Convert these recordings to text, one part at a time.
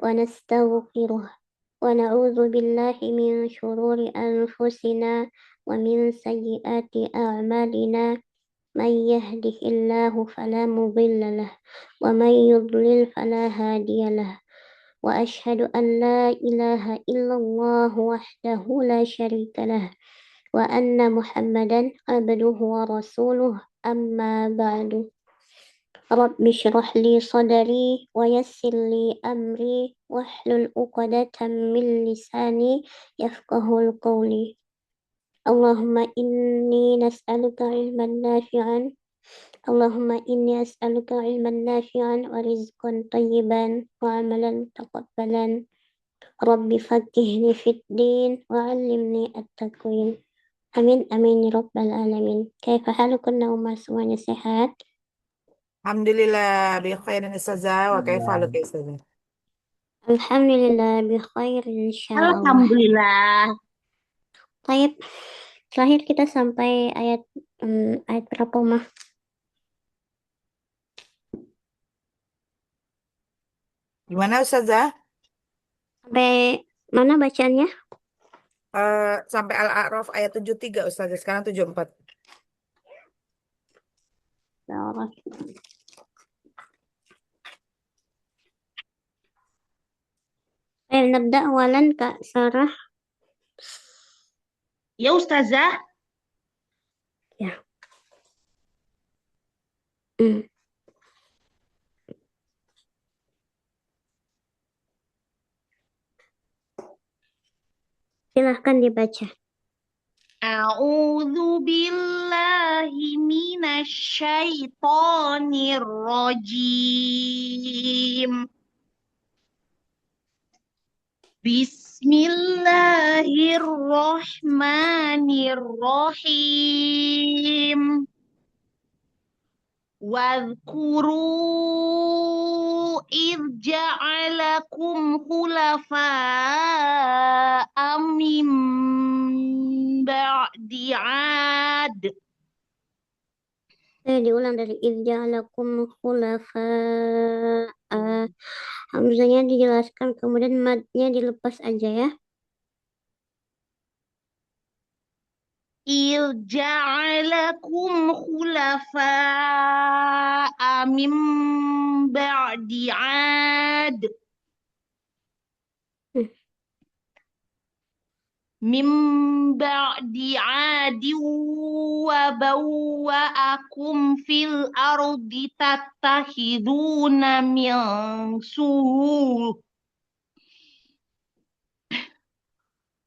ونستغفره ونعوذ بالله من شرور أنفسنا ومن سيئات أعمالنا من يهده الله فلا مضل له ومن يضلل فلا هادي له وأشهد أن لا إله إلا الله وحده لا شريك له وأن محمدا عبده ورسوله أما بعد رب اشرح لي صدري ويسر لي أمري واحلل عقدة من لساني يفقه القول اللهم إني نسألك علما نافعا اللهم إني أسألك علما نافعا ورزقا طيبا وعملا متقبلا رب فقهني في الدين وعلمني التقوين Amin amin ya rabbal alamin. Kaifa halukum Umar, semuanya sehat? Alhamdulillah, bi khairin ustazah. Wa kaifa haluka ya ustazah? Alhamdulillah bi khair insyaallah. Alhamdulillah. Baik, terakhir kita sampai ayat berapa mah? Gimana ustazah? Sampai mana bacaannya? Sampai Al-A'raf ayat 73 ustazah. Sekarang 74. Nabda awalan Kak Sarah. Ya Ustazah. Ya. Hmm. Silahkan dibaca. A'udzu billahi minasy syaithanir rajim. Bismillahirrahmanirrahim. Wadhkuru idh ja'alakum khulafa'a min ba'di 'ad. Diulang dari idja'alakum khulafa'a. Hamzanya dijelaskan, kemudian madnya dilepas aja ya. Ja'alakum khulafa'a min ba'di 'ad. Min ba'di 'adi wa bawwa'akum fil ardi tattakhiduna min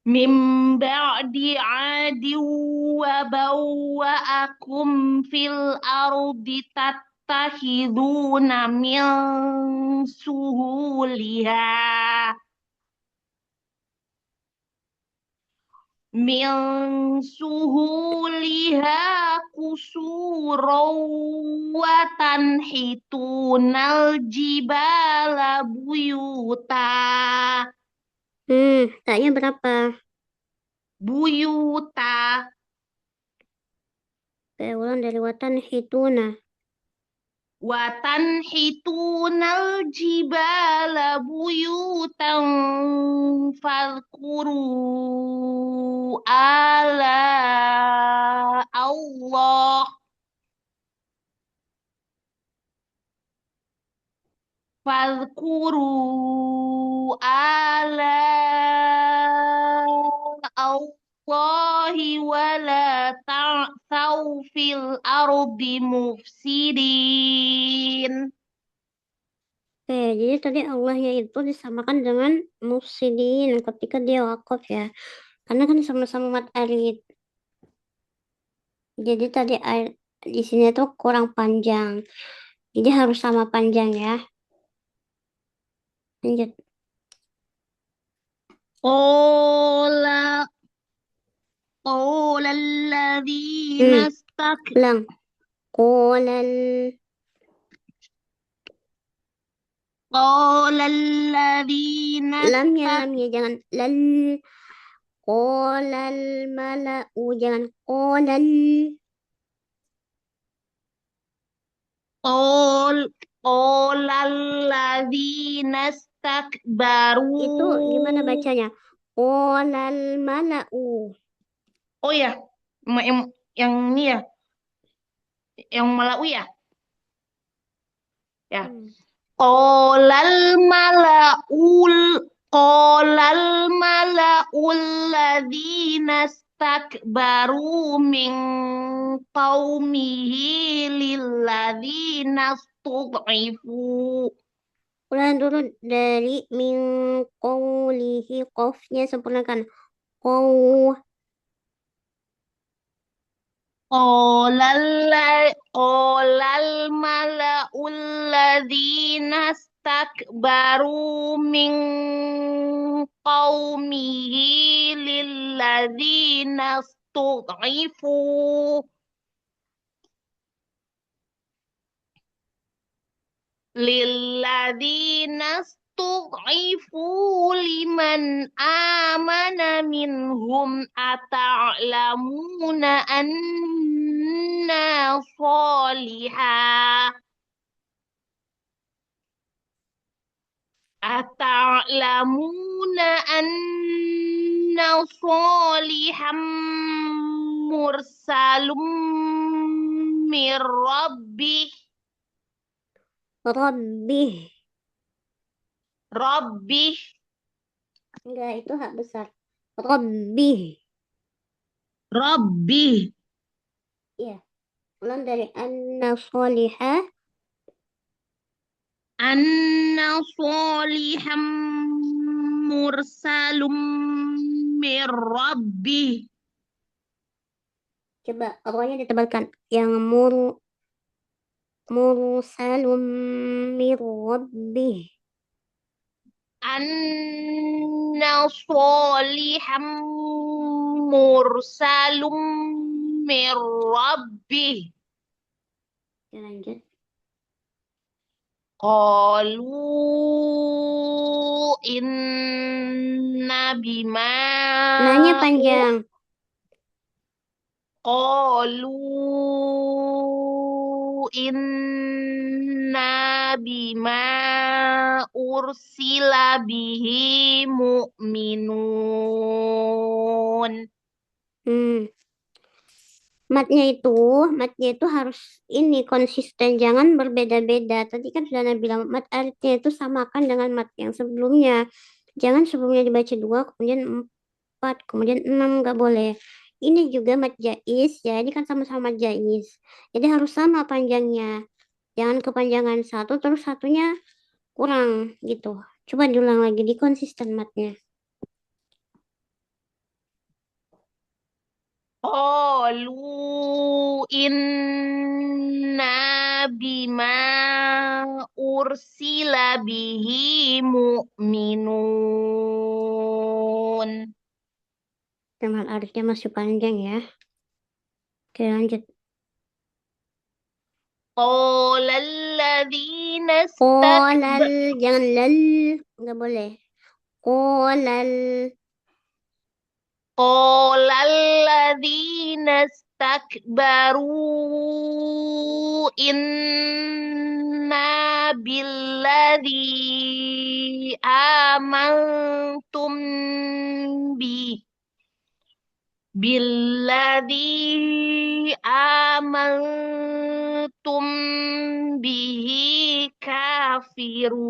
Min ba'di 'adi wa bawwa'akum fil ardi tattakhiduna min suhuliha kusuran wa tanhitunal jibala buyuta. Taknya berapa? Buyuta. Ulang dari watan hituna. Watan hitunal jibala buyutan fadhkuru ala Allah. Fadhkuru ala Allahi wa la ta'thaw fil ardi mufsidin. Jadi tadi Allahnya itu disamakan dengan mufsidin ketika dia wakaf ya. Karena kan sama-sama mat arid. Jadi tadi di sini tuh kurang panjang. Jadi harus sama panjang ya. Lanjut. Qala alladhina Ulang. Qala alladhina lam ya jangan lal. Qolal mala'u, jangan qolal. Qala alladhina Itu gimana istakbaru. bacanya? Qolal mala'u. Oh ya, yang ini ya, yang malau ya. Ya. Hmm. Qolal mala'ul Qolal mala'ul ladzina istakbaru min qaumihi lilladzina stud'ifu. Ulang dulu dari min qawlihi qafnya sempurnakan. Qaw Qolal mala'ul ladzina istakbaru min qaumihi lilladzina stud'ifu. للذين استضعفوا لمن آمن منهم أتعلمون أن صالحا أتعلمون أن صالحا مرسل من ربه rabbih. Enggak, itu hak besar. Rabbih. Rabbih Iya. Ulang dari anna solihah. anna soliham mursalum mir rabbih. Coba awalnya ditebalkan. Yang mursalum mir rabbih. Anna soliham mursalum mir rabbih. Ya, lanjut. Qalu inna bima Nanya panjang. Qalu inna bima ursila bihi mu'minun. Hmm. Matnya itu harus ini konsisten, jangan berbeda-beda. Tadi kan sudah Nabi bilang mat artinya itu samakan dengan mat yang sebelumnya. Jangan sebelumnya dibaca 2, kemudian 4, kemudian 6, nggak boleh. Ini juga mat jaiz, ya ini kan sama-sama mat jaiz. Jadi harus sama panjangnya. Jangan kepanjangan satu terus satunya kurang gitu. Coba diulang lagi di konsisten matnya. Qalu inna bima ursila bihi mu'minun. Dengan artinya masih panjang ya. Oke, lanjut. Qala alladhina Qolal, istakbaru jangan lal, nggak boleh. Qolal, قال الذين استكبروا إنا بالذي آمنتم به آمنتم به كافرون.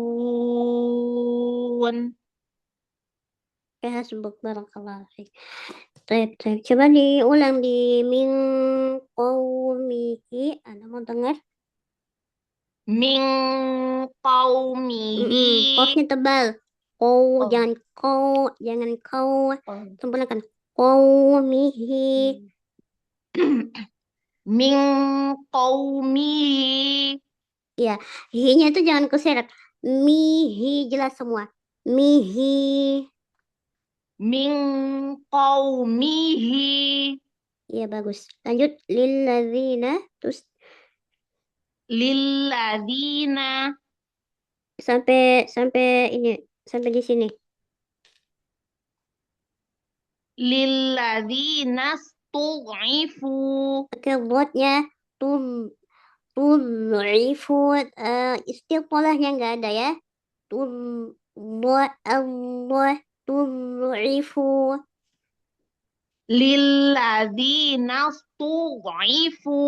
ya sebut barakallah. Coba diulang di min qaumihi. Anda mau dengar? Min qaumihi. Qafnya tebal. Kau, Oh. jangan kau, Oh. sempurnakan. Qaumihi. Min qaumihi. Ya, hi-nya itu jangan keseret. Mihi jelas semua. Mihi. Min qaumihi. Ya bagus. Lanjut lilladzina terus Lilladzina. sampai ini sampai di sini. Lilladzina stud'ifu. Oke, buatnya tud'ifu, istilahnya nggak ada ya. Allah tud'ifu. Lilladzina stud'ifu.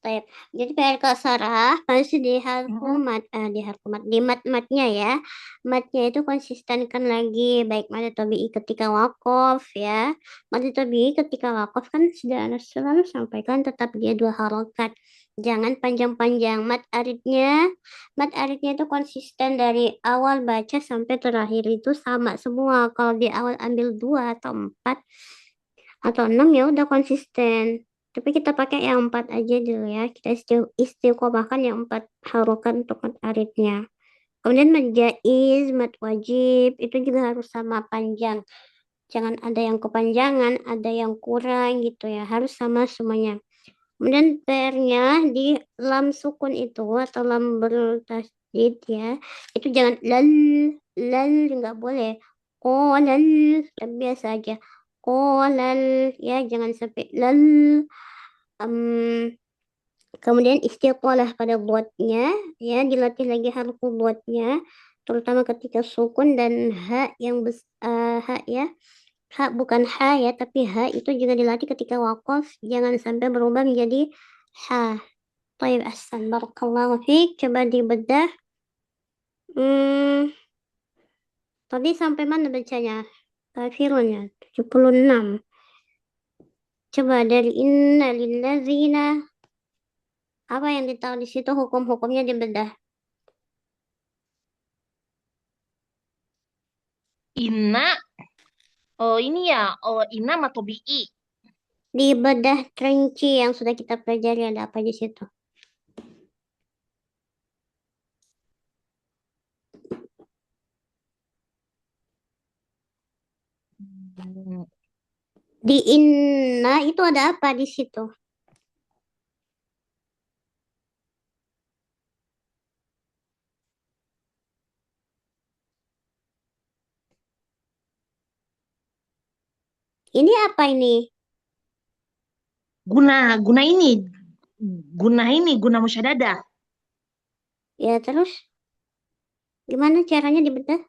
Baik. Jadi PR kasarah pasti di harfu Mm-mm. mat, di harfu mat, di matnya ya. Matnya itu konsistenkan lagi baik mad tabi'i ketika wakof ya. Mad tabi'i ketika wakof kan sudah Anda selalu sampaikan tetap dia dua harokat. Jangan panjang-panjang. Mat aritnya itu konsisten dari awal baca sampai terakhir itu sama semua. Kalau di awal ambil dua atau empat atau enam ya udah konsisten. Tapi kita pakai yang empat aja dulu ya. Kita istiqomahkan yang empat harokat untuk mat aritnya. Kemudian mad jaiz, mad wajib itu juga harus sama panjang. Jangan ada yang kepanjangan, ada yang kurang gitu ya. Harus sama semuanya. Kemudian PR-nya di lam sukun itu atau lam bertasydid ya. Itu jangan lal nggak boleh. Qolal biasa aja. Qolal ya jangan sampai lal. Em, kemudian istiqalah pada buatnya ya dilatih lagi harfu buatnya terutama ketika sukun dan ha ya. Ha bukan ha ya, tapi ha itu juga dilatih ketika wakaf. Jangan sampai berubah menjadi ha. Baik, ahsan. Barakallahu fiik. Coba dibedah. Hmm, tadi sampai mana bacanya? Kafirun ya, 76. Coba dari inna lillazina. Apa yang ditahu di situ hukum-hukumnya dibedah. Inna, oh ini ya, oh inna matobi'i. Dibedah rinci yang sudah kita pelajari ada apa di situ? Hmm, Di inna itu ada apa di situ? Ini apa ini? Guna, guna ini, guna musyadadah. Ya terus gimana caranya dibedah?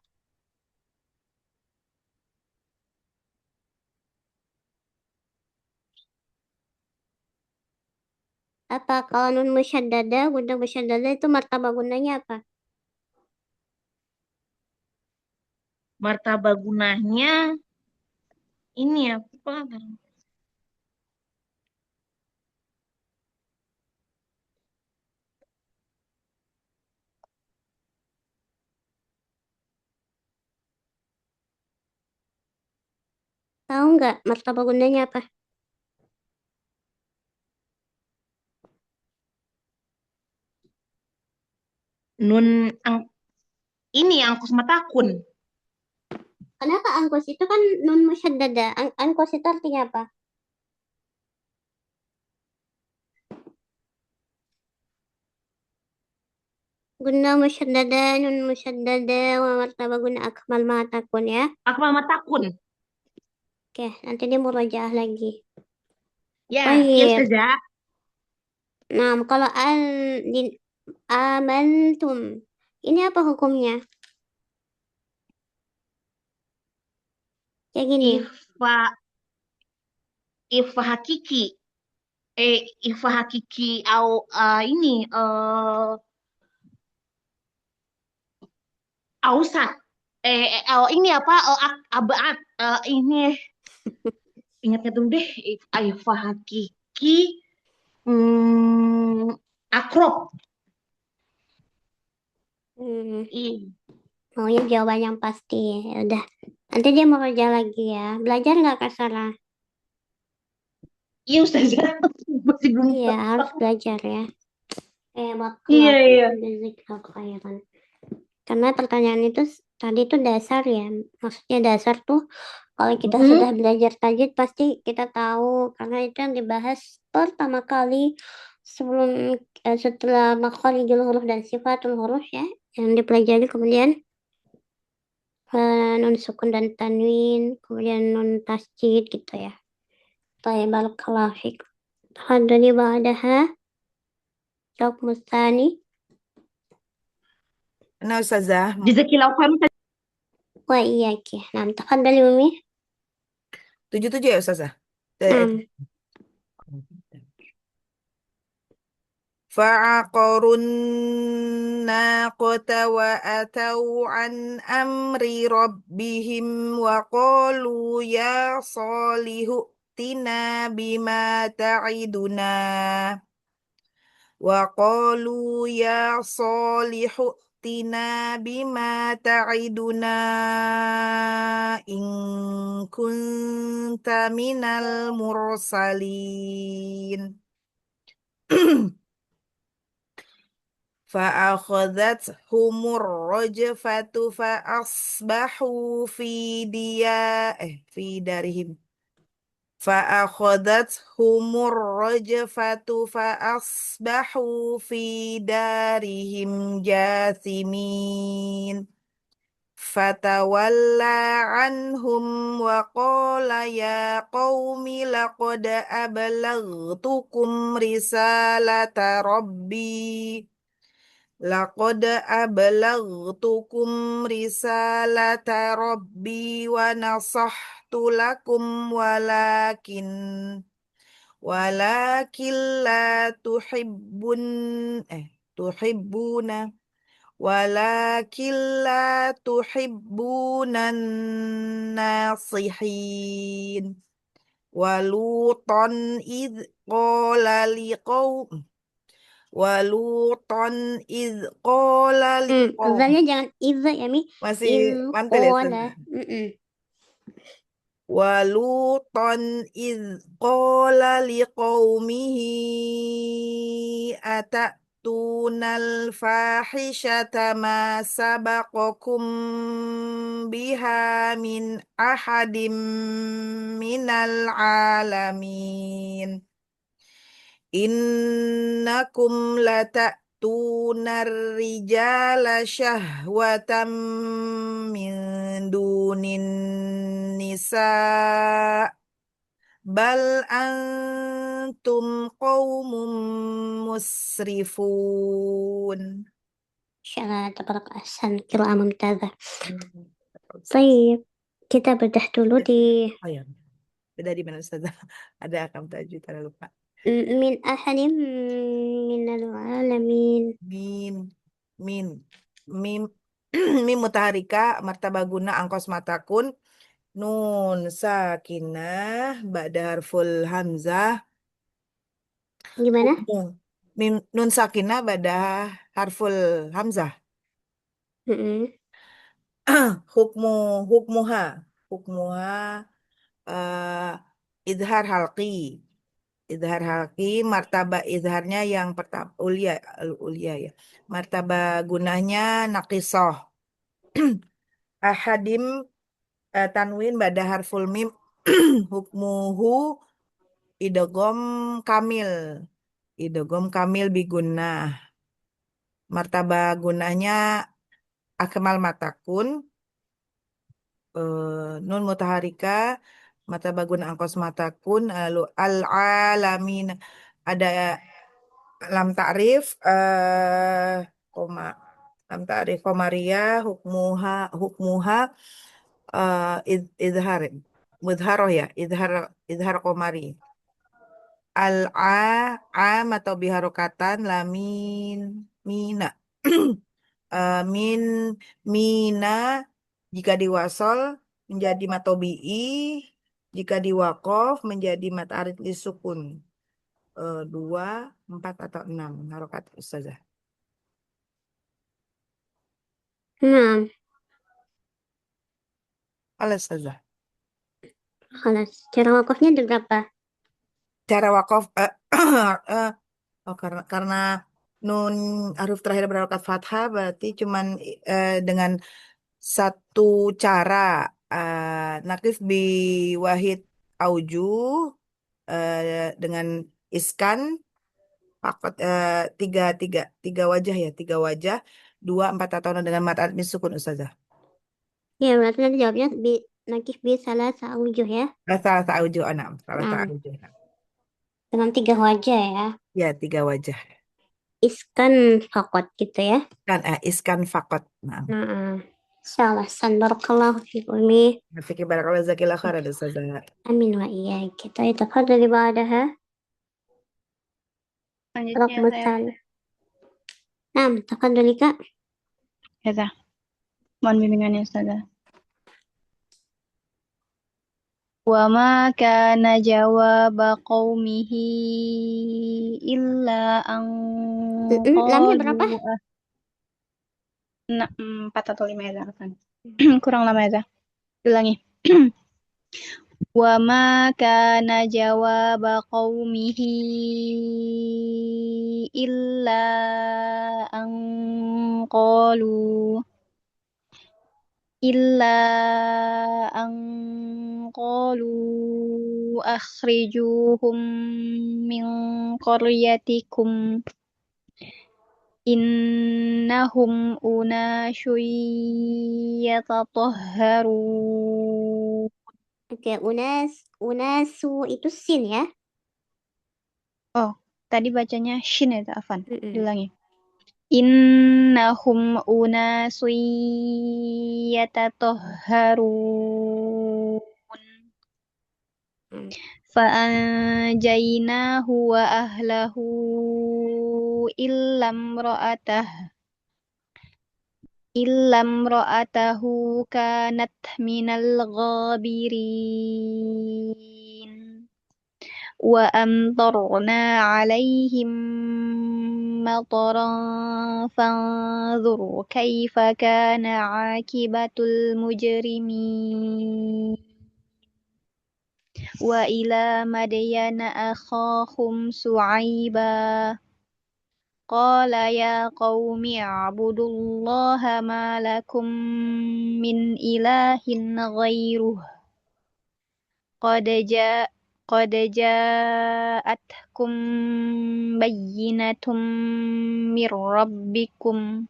Apa kalau nun musyaddada, guna musyaddada itu martabah gunanya apa? Martabak gunanya ini apa? Tahu nggak martabah gunanya apa? Nun ang, ini angkus matakun. Kenapa angkos itu kan nun musyaddada? Angkos itu artinya apa? Guna musyaddada, nun musyaddada, wa martabah guna akmal ma takun ya. Akmal matakun. Oke, nanti dia murojaah lagi. Ya, ya Baik. Ustazah. Nah, kalau amantum, ini apa hukumnya? Kayak gini. Ifa, ifa hakiki. Ifa hakiki au ini ausat. Ini apa? Abaat. Ini ingatnya dulu deh. Ifa hakiki. Hmm, akrop. Hmm, Ih, maunya jawaban yang pasti. Ya udah. Nanti dia murojaah lagi ya. Belajar nggak kasarah? iya Ustazah. Masih belum Iya, harus tahu. belajar ya. Iya, Barakallahu iya. fiikum jazakallahu khairan. Karena pertanyaan itu tadi tuh dasar ya. Maksudnya dasar tuh kalau kita Mm-mm. sudah belajar tajwid pasti kita tahu karena itu yang dibahas pertama kali sebelum setelah makharijul huruf dan sifatul huruf ya yang dipelajari kemudian nun sukun dan tanwin kemudian nun tasjid gitu ya. Baik, barakallahu fiikum. Hadani ba'daha jawab mustani. Nah, Ustazah, Jazakillahu khairan. وإياك. نعم تفضلي أمي. 77 ya Ustazah. نعم. فعقروا الناقة وأتوا عن أمر ربهم وقالوا يا صالح ائتنا بما تعدنا وقالوا يا صالح ائتنا بما تعدنا إن كنت من المرسلين فأخذتهم الرجفة فأصبحوا في دارهم فأخذتهم الرجفة فأصبحوا في دارهم جاثمين فتولى عنهم وقال يا قوم لقد أبلغتكم رسالة ربي لقد أبلغتكم رسالة ربي ونصحت لكم ولكن لا تحبون ولكن لا تحبون الناصحين ولوطا إذ قال لقوم ولوطا إذ قال لقوم Zalnya jangan iza ya Mi. masih In mantul ya kola. Ustazah. ولوطا إذ قال لقومه أتأتون الفاحشة ما سبقكم بها من أحد من العالمين إنكم لتأتون الرجال شهوة من دون النساء بل أنتم قوم مسرفون. Insyaallah tabarak ahsan qiraah mumtazah. Baik, kita bedah dulu di Oh ya, beda di mana Ustazah? Ada akam tajwid, ada lupa. min ahadim minal alamin. Min, min, mim, mim mutaharika, martabaguna angkos matakun, nun sakinah, ba'da harful hamzah, Gimana? hukmu. Mim, nun sakinah, ba'da harful hamzah, Mm-mm. hukmu, hukmuha, hukmuha, eh, idhar halqi. Idhar halqi, martaba idharnya yang pertama, ulia, ulia ya. Martaba gunanya naqisoh. Ahadim tanwin pada harful mim hukmuhu idogom kamil bigunnah martaba gunanya akmal matakun nun mutaharika martaba guna angkos matakun lalu al alamin ada lam ta'rif koma lam ta'rif komaria hukmuha idhar mudharoh ya idhar komari al atau biharokatan lamin mina min mina jika diwasol menjadi matobi'i jika diwakof menjadi mat arid lisukun 2, 4 atau 6 harokat Ustazah. Nah, Halo Ustazah. khalas. Cara wakafnya ada berapa? Cara wakof karena nun huruf terakhir berharokat fathah berarti cuman dengan satu cara nakif bi wahid auju dengan iskan fakot tiga wajah ya 3 wajah 2, 4 atau dengan mat admin sukun Ustazah. Ya, berarti nanti jawabnya nakif bi salah saujuh ya. Salah auju enam salah Nah, auju dengan 3 wajah ya. ya 3 wajah. iskan fakot gitu ya. Kan iskan fakot. Nah, Nah, salah san barakallahu fikum Umi. fikir barakallahu zakillah khairan Ustazah. Amin wa iyyak. Kita itafadhali ba'daha. Selanjutnya Raqam saya tsani. Nah, tafadhali Kak. Ustazah. Mohon bimbingannya Ustazah. Wa ma kana jawaba qaumihi illa an Lamnya berapa? qalu 4 atau 5 ya Zah. Kurang lama ya Zah. Ulangi. Wa ma kana jawaba qaumihi illa an qalu illa an qalu akhrijuhum min qaryatikum innahum unasyun yatatahharun. Oke, unasu itu sin ya. Oh, tadi bacanya shin ya, Afan. Mm-mm. Diulangi. Innahum unasyun yatatahharun. Hmm. فأنجيناه وأهله إلا امرأته كانت من الغابرين وأمطرنا عليهم مطرا فانظر كيف كان عاقبة المجرمين وإلى مدين أخاهم شعيبا قال يا قوم اعبدوا الله ما لكم من إله غيره قد جاءتكم بينة من ربكم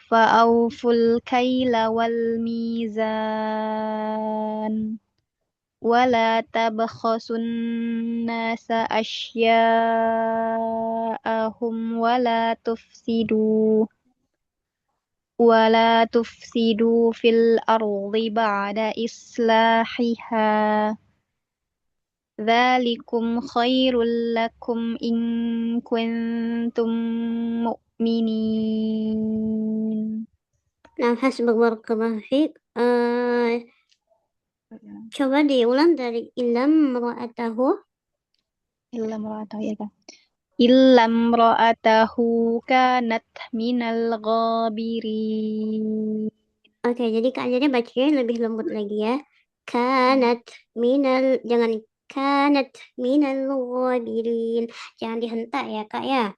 فأوفوا الكيل والميزان ولا تبخسوا الناس أشياءهم ولا تفسدوا في الأرض بعد إصلاحها ذلكم خير لكم إن كنتم مؤمنين. Nah, hasbuk barakallahu fiik. Coba diulang dari ilam ra'atahu. إلا امرأته إلا امرأته كانت من الغابرين. Oke, jadi Kak jadi bacanya lebih lembut lagi ya. Kanat jangan kanat minal ghabirin. Jangan dihentak ya Kak ya.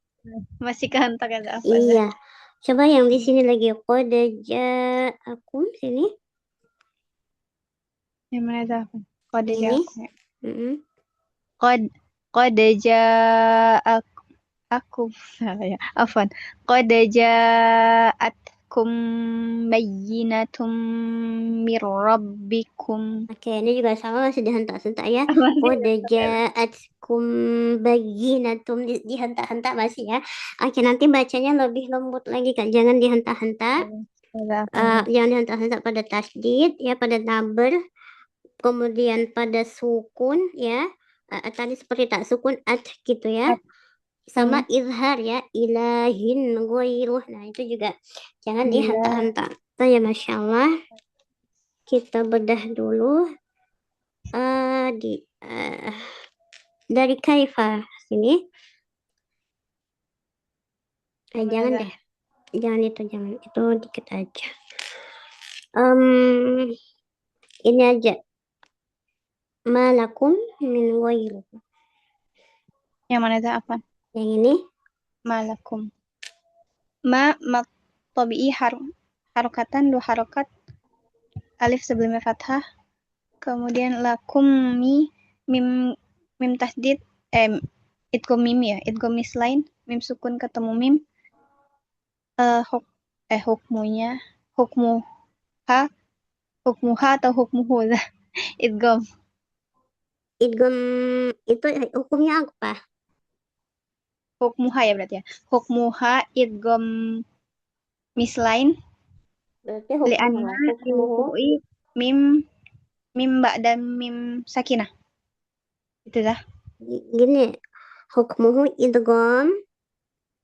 Masih kehentak ya apa? Iya. Coba yang di sini lagi qad ja'akum sini. Yang mana itu apa? Qad Ini. ja'akum. Mm-mm. Qad ja'akum. Ya, afwan. Qad ja'atkum bayyinatum mir rabbikum. Oke, ini juga sama masih dihentak-hentak ya. Qad ja'atkum bayyinatum dihentak-hentak masih ya. Oke, nanti bacanya lebih lembut lagi Kak. Jangan dihentak-hentak. Jangan dihentak-hentak pada tasdid ya, pada naber. Kemudian pada sukun ya. Tadi seperti tak sukun gitu ya. Sama izhar ya, ilahin ghairuh. Nah, itu juga jangan dihentak-hentak. Ya, Masya Allah. Kita bedah dulu dari kaifa sini. Jangan deh. Jangan itu dikit aja. Ini aja. Malakum min ghairuh. Yang mana itu apa? Yang ini Malakum. Tabi'i harokatan 2 harokat. Alif sebelumnya fathah. Kemudian lakum mim tasdid idgham mim ya, idgham mislain, mim sukun ketemu mim. Hukmuha atau hukmuhu idgham. idgham itu hukumnya apa? hukmuha ya berarti ya. Hukmuha idgham mislain Berarti hukmuhu. li'anna Hukmuhu. liwuqu'i mim mim ba'da mim sakinah. Itu dah. Gini. Hukmuhu idgham.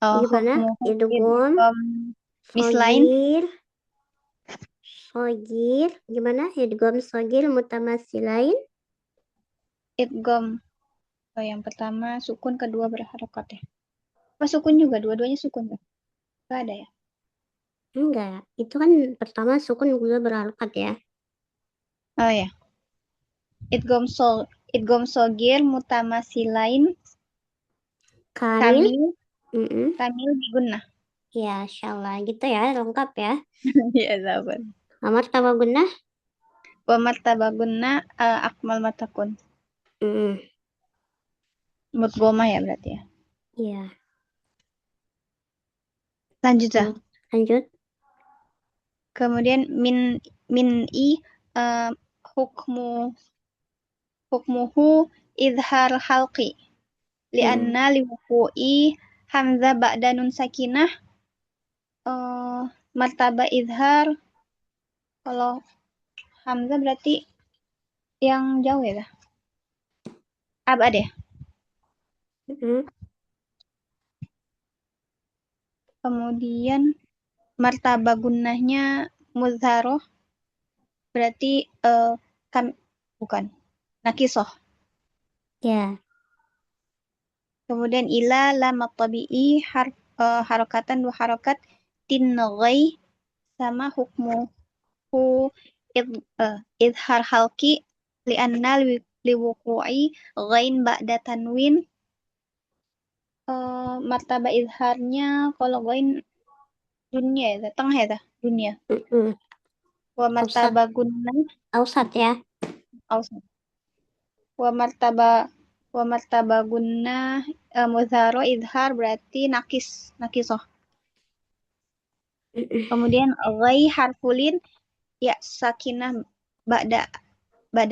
Gimana? Hukmuhu Idgham. idgham mislain Sogir. Sogir. Gimana? Idgham sogir mutamasilain. idgham. Yang pertama sukun, kedua berharokat ya. Apa sukun juga? Dua-duanya sukun kan? Gak ada ya? Enggak. Itu kan pertama sukun juga berharokat ya. Oh ya. Idgham sogir mutamasilain Kamil. kamil bigunnah. Ya, insyaallah gitu ya, lengkap ya. Ya, sabar. Amat tabagunah. Wa martabagunnah akmal matakun. Mudghamah ya berarti ya. Iya. Lanjut ya. Lanjut. Kemudian hukmuhu idhar halqi lianna liwuqu'i hamzah ba'da nun sakinah martaba idhar. Kalau hamzah berarti yang jauh ya. Abad ya. Kemudian martaba gunnahnya mudzaroh berarti bukan nakisoh. Ya. Kemudian ila lam tabi'i harakatan dua harakat tinghai sama hukmuhu idhar halki lianna liwuqu'i ghain ba'da tanwin. Martaba idharnya kalau ghain dunia ya, tengah ya, dunia. Wa martaba gunnah ausat ya. Ausat. Wa martaba gunnah mudharo idhar berarti nakisoh. Kemudian ghai harfulin ya sakinah ba'da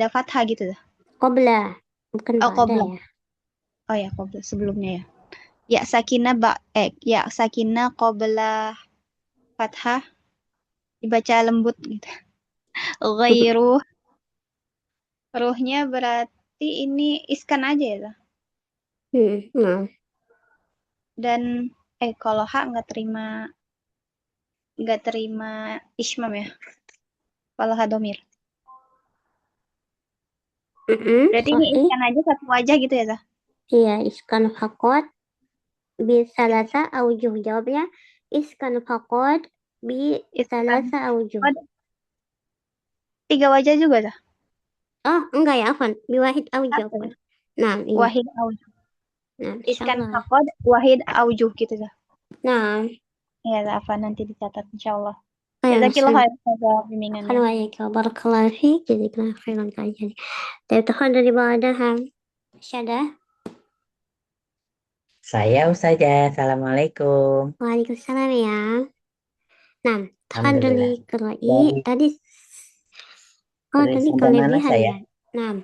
fathah gitu dah. Qabla. Bukan ba'da Qabla. ya. Oh ya, qabla sebelumnya ya. Ya sakinah qabla fathah dibaca lembut gitu. Ghairu ruhnya berarti ini iskan aja ya. Dan kalau ha nggak terima ismam ya. Kalau ha domir. Berarti ini iskan aja satu wajah gitu ya, Zah? Iya, iskan fakot bisa lasa aujuh. Jawabnya iskan fakot bisa lasa aujuh. 3 wajah juga, Zah? Oh, enggak ya, Afan. Biwahid aujuh. Nah, iya. Wahid aujuh. Nah, Iskan fakot wahid aujuh gitu, Zah. Nah. Ya, Afan nanti dicatat insyaallah. Jazakallah khair pada bimbingannya. Barakallahu fiik. Jazakallahu khairan kalian. Tafadhali ba'daha. Syadah. Saya Ustazah. Assalamualaikum. Waalaikumsalam ya. Nah, Alhamdulillah. tadi kelebihan ya. Nah.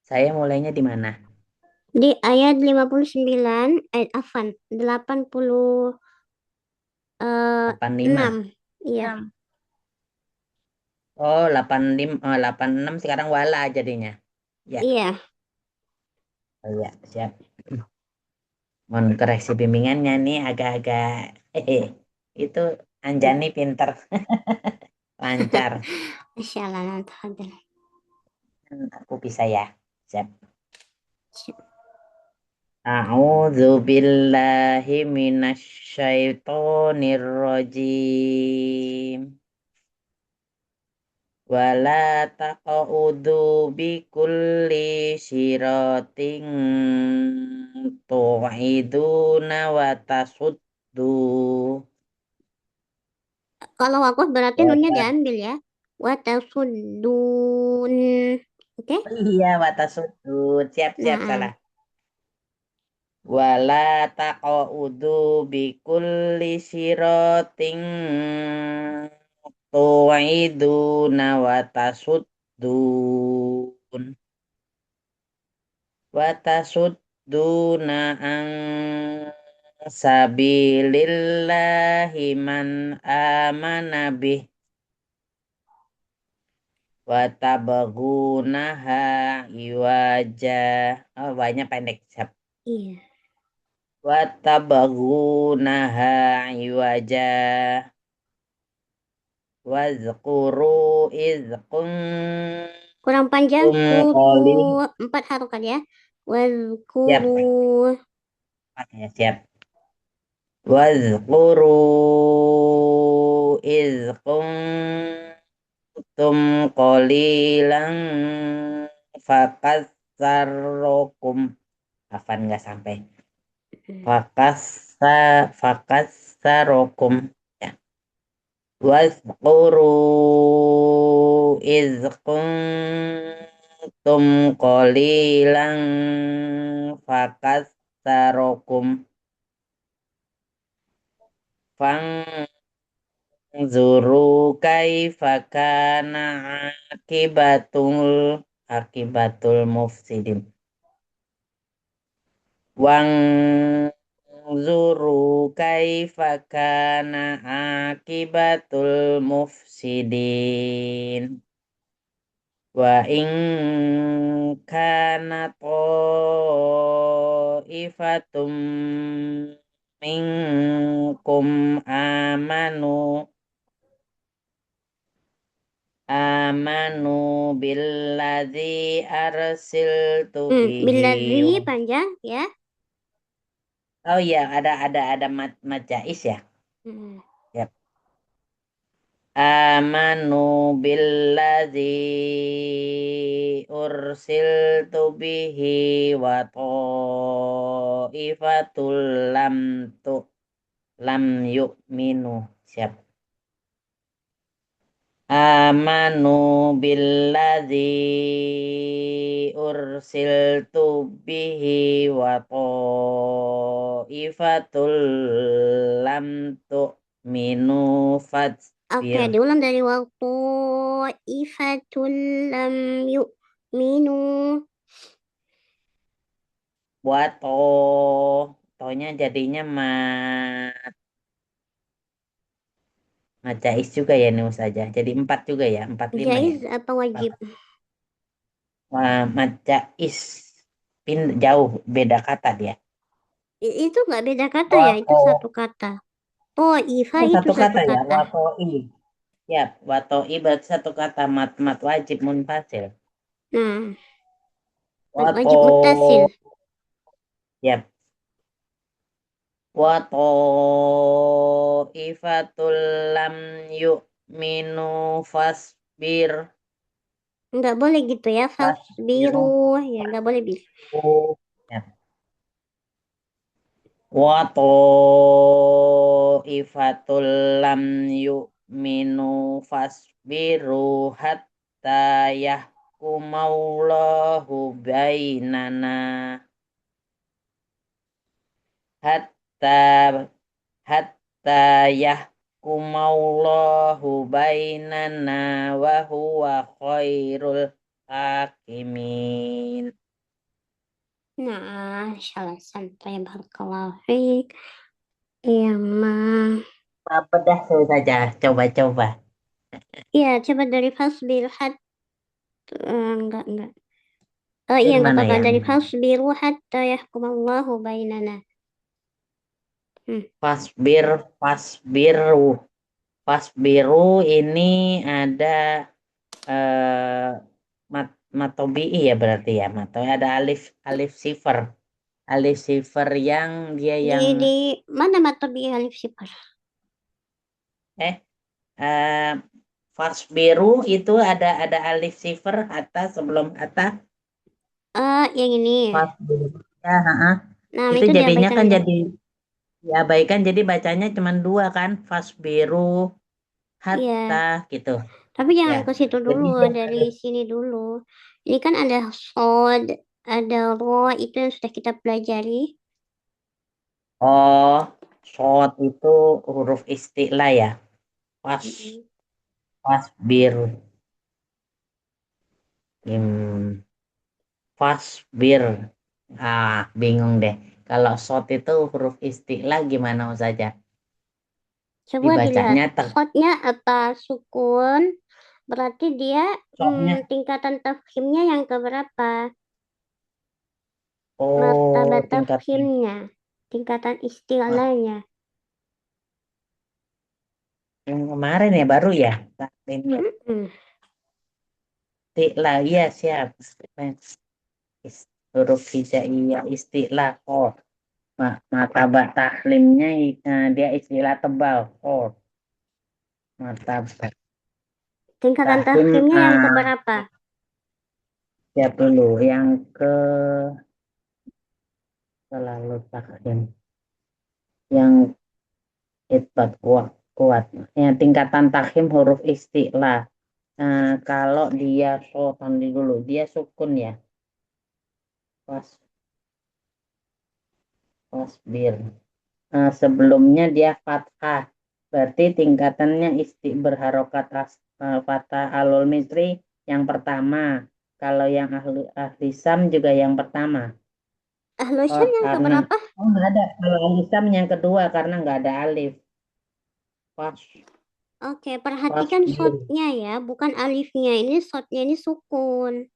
Saya mulainya di mana? Di ayat 59, Afan, 86. Iya. Oh, 86 sekarang wala jadinya. Ya. Iya. Oh iya, siap. Mohon koreksi bimbingannya nih agak-agak itu Anjani pinter. Lancar. Masyaallah, Aku bisa ya. Siap. A'udzu billahi minasyaitonir rajim. Wala taqa'udu bikulli sirating tu'iduna wa tasuddu. Kalau wakaf berarti nunnya diambil ya. Wa tasuddun. Oke? Iya, wa tasuddu. Siap salah. Wala taqa'udu bikulli sirating tu'iduna wa tasuddun. duna ang sabilillahi man amana bih wa tabaghunaha iwaja. Oh, banyak pendek. Siap. Iya. Wa tabaghunaha iwaja wazkuru iz Kurang panjang. kuntum qali. 4 harokat ya. Siap. Wazkuru. Ya, siap. Wazkuru iz kuntum qalilan fakassarokum. Hafan nggak sampai. Fakassarokum. Ya. Wazkuru iz kuntum qalilan fakassarokum. Zuru kaifa kana akibatul mufsidin. Wang zuru kaifa kana akibatul mufsidin. Wa in kana ta'ifatum minkum amanu billadzi arsiltu Billadzi bihi. panjang ya. Oh iya, ada mat jais ya. Yap. Amanu billadzi ursiltu bihi wa ta'ifatul lam yu'minu. Siap. Amanu billadzi ursiltu bihi wa ta'ifatul lam tu'minu Oke, fasbir. diulang dari waktu ifatul lam yu'minu. Buat tonya jadinya jais juga ya Nus saja. Jadi 4 juga ya, 45 ya. Jaiz apa wajib? Jais jauh beda kata dia. Itu nggak beda kata ya, itu satu kata. Ifa itu Satu satu kata ya, kata. watoi. Ya, watoi berarti satu kata mat wajib munfasil. Nah, Wato wajib muttasil. ya. Wato ifatul lam yu'minu fasbir. Nggak boleh gitu ya, fasbiru. Ya, nggak boleh bisa. Ya. Wato ifatul lam yu'minu fasbiru hatta yahkumallahu bainana. Hatta yahkumallahu bainana wa huwa khairul hakimin. Nah, salah sampai barakallahu fiik. Emang. Bedah saja, coba-coba. Iya, coba dari fasbir enggak. Iya, nggak Mana apa-apa. ya? Dari fasbiru hatta yahkumallahu bainana. Fasbiru ini ada matobi'i ya berarti ya. Ada alif sifar. Alif sifar yang dia yang Di mana matobi alif sifar? Fasbiru itu ada alif sifar hatta sebelum hatta. Yang ini. Fasbiru. Ya, Nah, itu itu jadinya diabaikan kan ya. jadi diabaikan, jadi bacanya cuma 2 kan, fasbiru hatta gitu. Tapi jangan Ya. ke situ dulu, dari sini dulu. Ini kan ada sod, ada ro, itu yang sudah kita pelajari. Oh, sod itu huruf isti'la ya. Fasbir. Fasbir. Bingung deh. Kalau shot itu huruf isti'la gimana saja? Coba dilihat. Dibacanya Shotnya apa? Sukun. Berarti dia shotnya. tingkatan tafkhimnya yang keberapa? Oh, Martabat tingkat tafkhimnya. Tingkatan isti'lanya. yang kemarin ya baru ya. Taklim Mm-mm. isti'la, iya siap. Huruf hijaiyah isti'la. Oh, martabat taklimnya dia istilah tebal. Oh, martabat Tingkatan taklim tafkhimnya yang keberapa? siap dulu. Yang ke selalu taklim. Yang Isbat kuat. Ya, tingkatan takhim huruf isti'la. Kalau dia tadi dulu, dia sukun ya. Wasbir. Sebelumnya dia fathah. Berarti tingkatannya berharokat fathah alul misri yang pertama. Kalau yang ahli sam juga yang pertama. Ahlu Syam yang Karena keberapa? nggak ada. Kalau ahli sam yang kedua karena nggak ada alif. Oke, perhatikan Wasbir. shotnya ya, bukan alifnya. Ini shotnya ini sukun.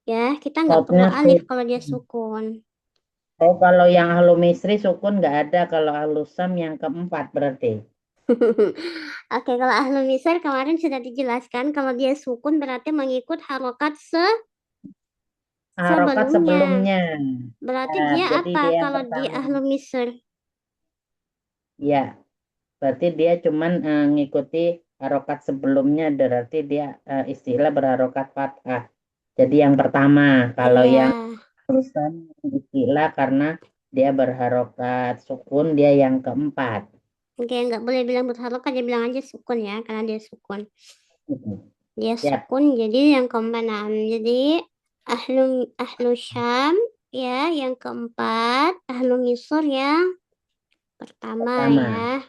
Ya, kita nggak perlu Shotnya alif kalau dia sukun. Oh, kalau yang ahlu misri sukun nggak ada. Kalau ahlu sam yang keempat berarti. Oke, kalau ahlu misr kemarin sudah dijelaskan kalau dia sukun berarti mengikut harokat Harokat sebelumnya. sebelumnya. Berarti Nah, dia jadi apa dia yang kalau di pertama. ahlu misr? Ya, berarti dia cuman ngikuti harokat sebelumnya. Berarti dia istilah berharokat fathah. Jadi yang pertama. Kalau Iya. yang ahlu sam istilah karena dia berharokat sukun dia yang keempat. Oke, nggak boleh bilang berharokat, dia bilang aja sukun ya, karena dia sukun. Dia Siap. sukun, jadi yang keempat. Jadi ahlu Syam ya, yang keempat. Ahlu Misr yang pertama ya.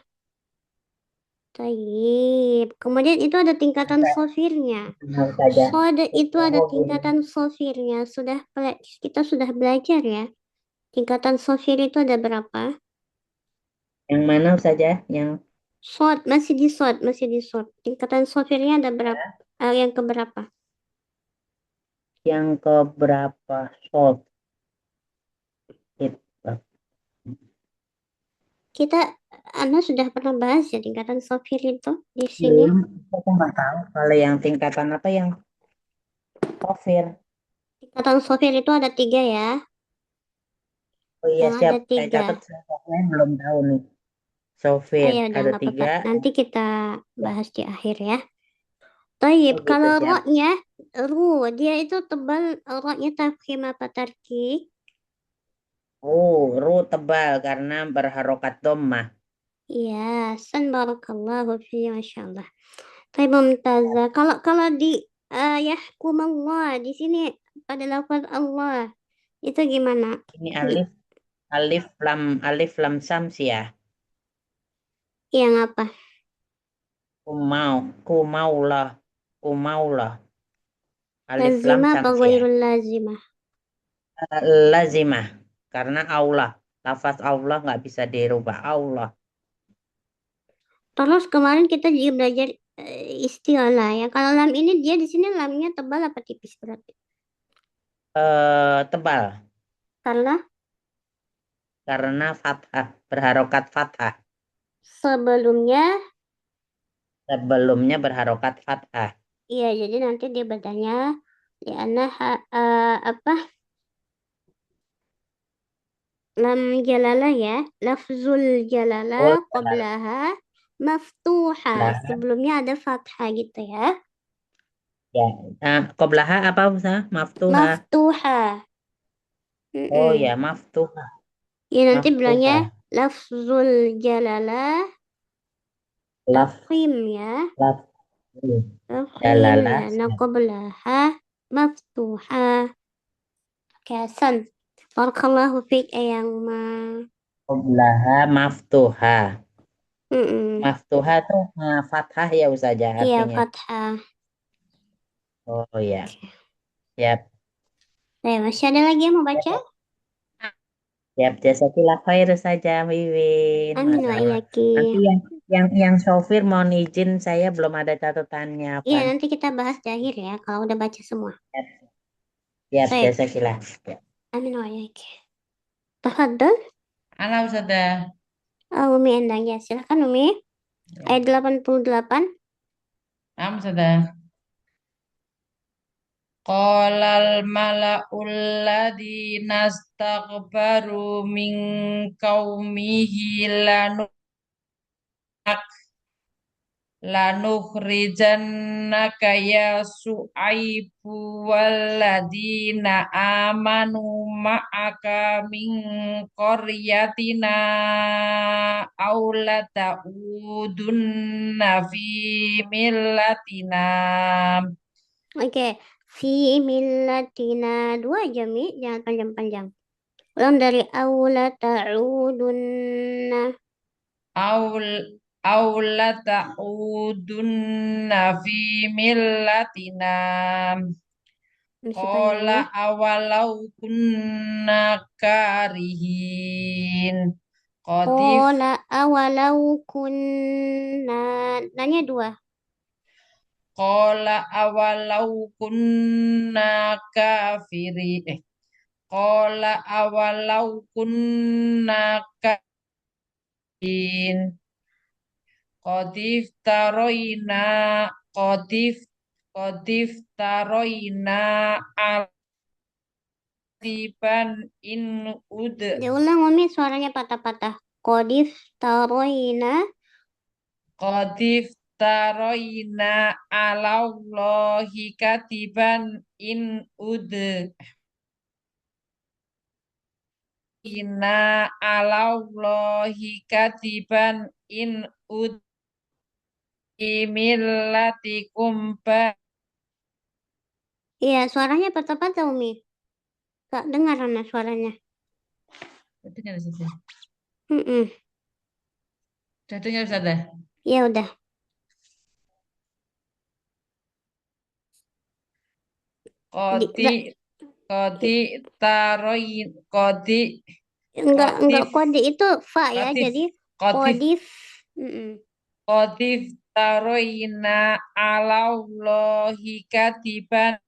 Taib. Kemudian itu ada tingkatan sofirnya. Tenang saja. Itu ada tingkatan sofirnya. Kita sudah belajar ya. Tingkatan sofir itu ada berapa? Yang mana saja? Yang Masih di sod. Tingkatan sofirnya ada berapa? Yang keberapa? yang keberapa shot? Anda sudah pernah bahas ya tingkatan sofir itu di sini? Aku nggak tahu kalau yang tingkatan apa yang sofir. Tingkatan sofir itu ada 3 ya. Oh iya Yang siap, ada saya 3. catat. Saya belum tahu nih. Oh Sofir ya udah ada nggak apa-apa. 3. Nanti kita Ya, bahas di akhir ya. Taib, oh gitu kalau siap. roknya, dia itu tebal, roknya tafkhim apa tarkik? Ru tebal karena berharokat dhammah. Iya, barakallahu fi, Masya Allah. Taib Mumtazah. Kalau di yahkum Allah, di sini pada lafaz Allah, itu gimana? Ini alif lam syams ya. Yang apa? Kumaulah. Alif lam Lazimah apa syams ya. ghairul lazimah? Lazimah karena Allah. Lafaz Allah nggak bisa dirubah Allah. Terus kemarin kita juga belajar istilah ya. Kalau lam ini dia di sini lamnya tebal apa tipis berarti? Tebal Karena fathah berharokat fathah. sebelumnya berharokat fathah. iya, jadi nanti dia bacanya liana apa? Lam jalalah ya. Lafzul jalalah Oh, qablaha maftuha. lah Sebelumnya ada fathah gitu ya. ya. Qoblaha apa Ustaz? Maftuha. Maftuha. Oh Mm-mm. ya, maftuha. Ya nanti Maftuha. bilangnya lafzul jalalah Laf tafkhim ya. laf Tafkhim jalalah liana qablaha maftuha. Oke, Hasan. Barakallahu fiik yang qoblaha maftuha. Mm-mm. Maftuha tuh fathah ya Ustaz Iya, artinya. fathah. Oh ya. Siap. Masih ada lagi yang mau baca? Siap, jazakallah khair saja, Wiwin. Amin Masya wa Allah. iyaki. Nanti yang Sofir mohon izin, saya belum ada catatannya, Iya, Pan. nanti kita bahas di akhir ya, kalau udah baca semua. Siap, Baik, jazakallah. Ya. amin wa iyaki. Tafadhol, Ana Ustazah. Umi Endang ya, silakan Umi. Ayat 88. Am Ustazah. Qalal mala'ul ladzina astakbaru min qaumihi lanukhrijannaka ya Su'aibu walladzina amanu ma'aka min qaryatina aw lata'udunna fi millatina. Oke, fi millatina 2 aja Mi, jangan panjang-panjang. Ulang dari awla ta'udunna. Aul aula ta'udunna fi millatina. Masih panjang Qala ya. awalau kunna karihin. Qatif Qala awalau kunna. Nanya 2. Qala awalau kunna kafiri. Qala awalau kunna kafirin. Qatif taroina Qatif Qatif taroina altiban in ud Diulang Umi, suaranya patah-patah. Qadif taroina. Qatif taroina alallahi katiban in ud ina alallahi katiban in ud millatikum ba. Iya, suaranya patah-patah Umi. Gak dengar Ana suaranya. Dengar Ustazah. Mm-mm. Sudah dengar Ustazah? Ya udah. Kodi Kodi taroin Kodi Enggak Kotif kode itu fa ya, Kotif jadi Kotif kodif. Mm-mm. Kotif taroina alallahi katiban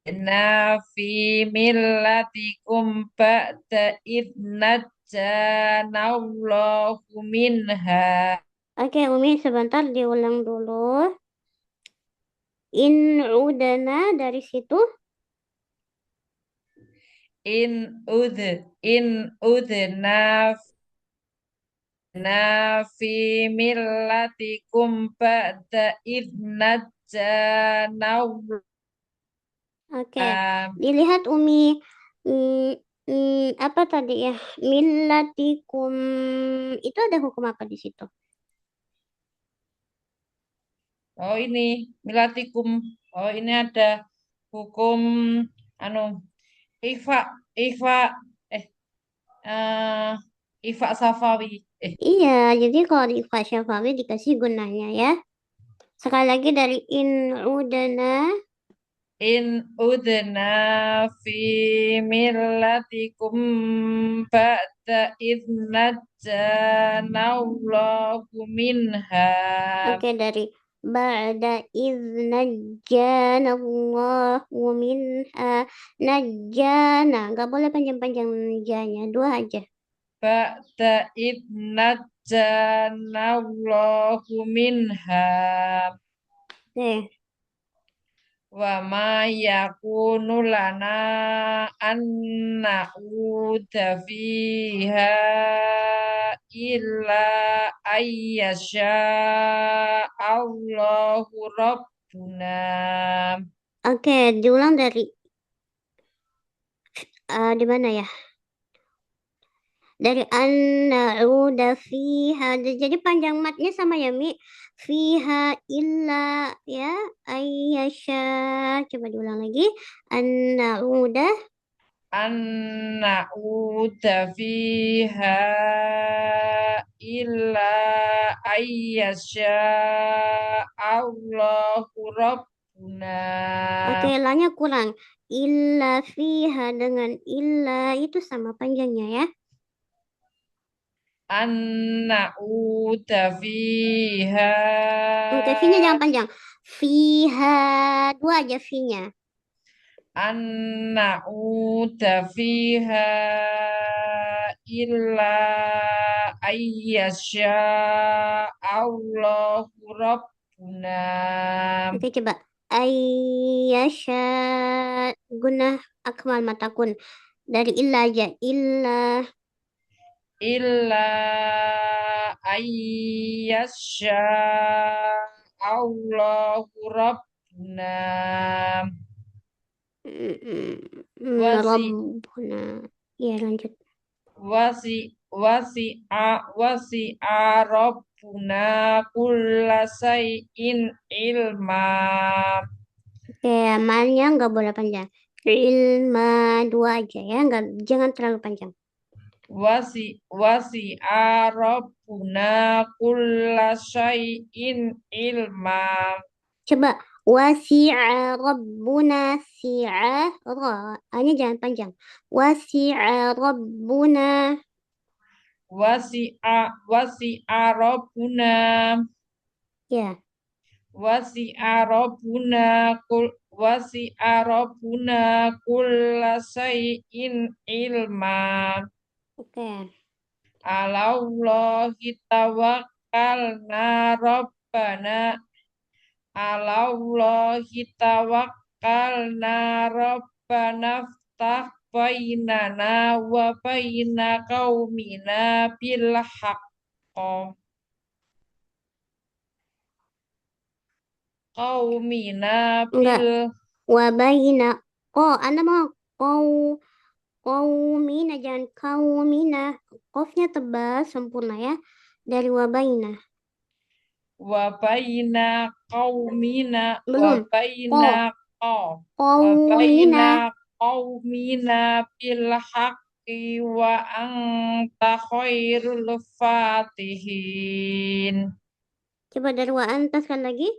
na fi millatikum ba'da idnajjanallahu minha. Oke Umi, sebentar diulang dulu. In udana dari situ. In udna fi millatikum ba'da idnajjanallahu. Oke, dilihat Umi. Apa tadi ya? Millatikum. Itu ada hukum apa di situ? Oh ini milatikum. Oh ini ada hukum anu ifa ifa eh eh ifa safawi. Iya, jadi kalau di Ifa Syafawi dikasih gunanya ya. Sekali lagi dari in udana. In udna fi millatikum ba'da idnajjanallahu minha. Oke, dari ba'da iznajjanallahu minha. Najjana, nggak boleh panjang-panjang najjanya, 2 aja. Ba'da idnajjanallahu minha. Oke. Wa ma yakunu lana an na'uda fiha illa ayyasha Allahu Rabbuna. Oke, diulang dari di mana ya? Dari an-na'uda fiha. Jadi panjang matnya sama ya, Mi. Fiha illa ya ayyasha. Coba diulang lagi. An-na'uda. An na'uda fiha illa ayyasha Allahu Rabbuna. Oke, lanya kurang. illa fiha dengan illa itu sama panjangnya ya. An-na'uda fiha Oke, V-nya jangan panjang. Fiha, dua aja V-nya. An-na'uda fiha illa ayyasha Allahu Rabbuna Oke, coba. Ayyasha guna akmal matakun. Dari illa aja. Illa. illa ayyasha Allahu Rabbuna wasi Rabbuna. Ya, lanjut. wasi Rabbuna kulla sayyin ilma Oke, amalnya nggak boleh panjang. Ilma dua aja ya, nggak, jangan terlalu panjang. wasi Rabbuna kulla sayyin ilma Coba wasi'a rabbuna si'a ra. A-nya jangan panjang. Wasi'a rabbuna. wasi Rabbuna Ya, wasi Rabbuna kulla sayyin ilma oke. Alallahi tawakkalna Rabbana Alallahi tawakkalna Rabbana ftah bainana wa baina qaumina bil haqqo qaumina Enggak. bil Wabayina. Oh, Anda mau qaumina jangan qaumina. Qafnya tebal sempurna ya. Dari wabayina. wa baina qaumina wa Belum. baina wa baina qaumina bil haqqi wa anta khairul fatihin. Coba dari wa anta sekali lagi.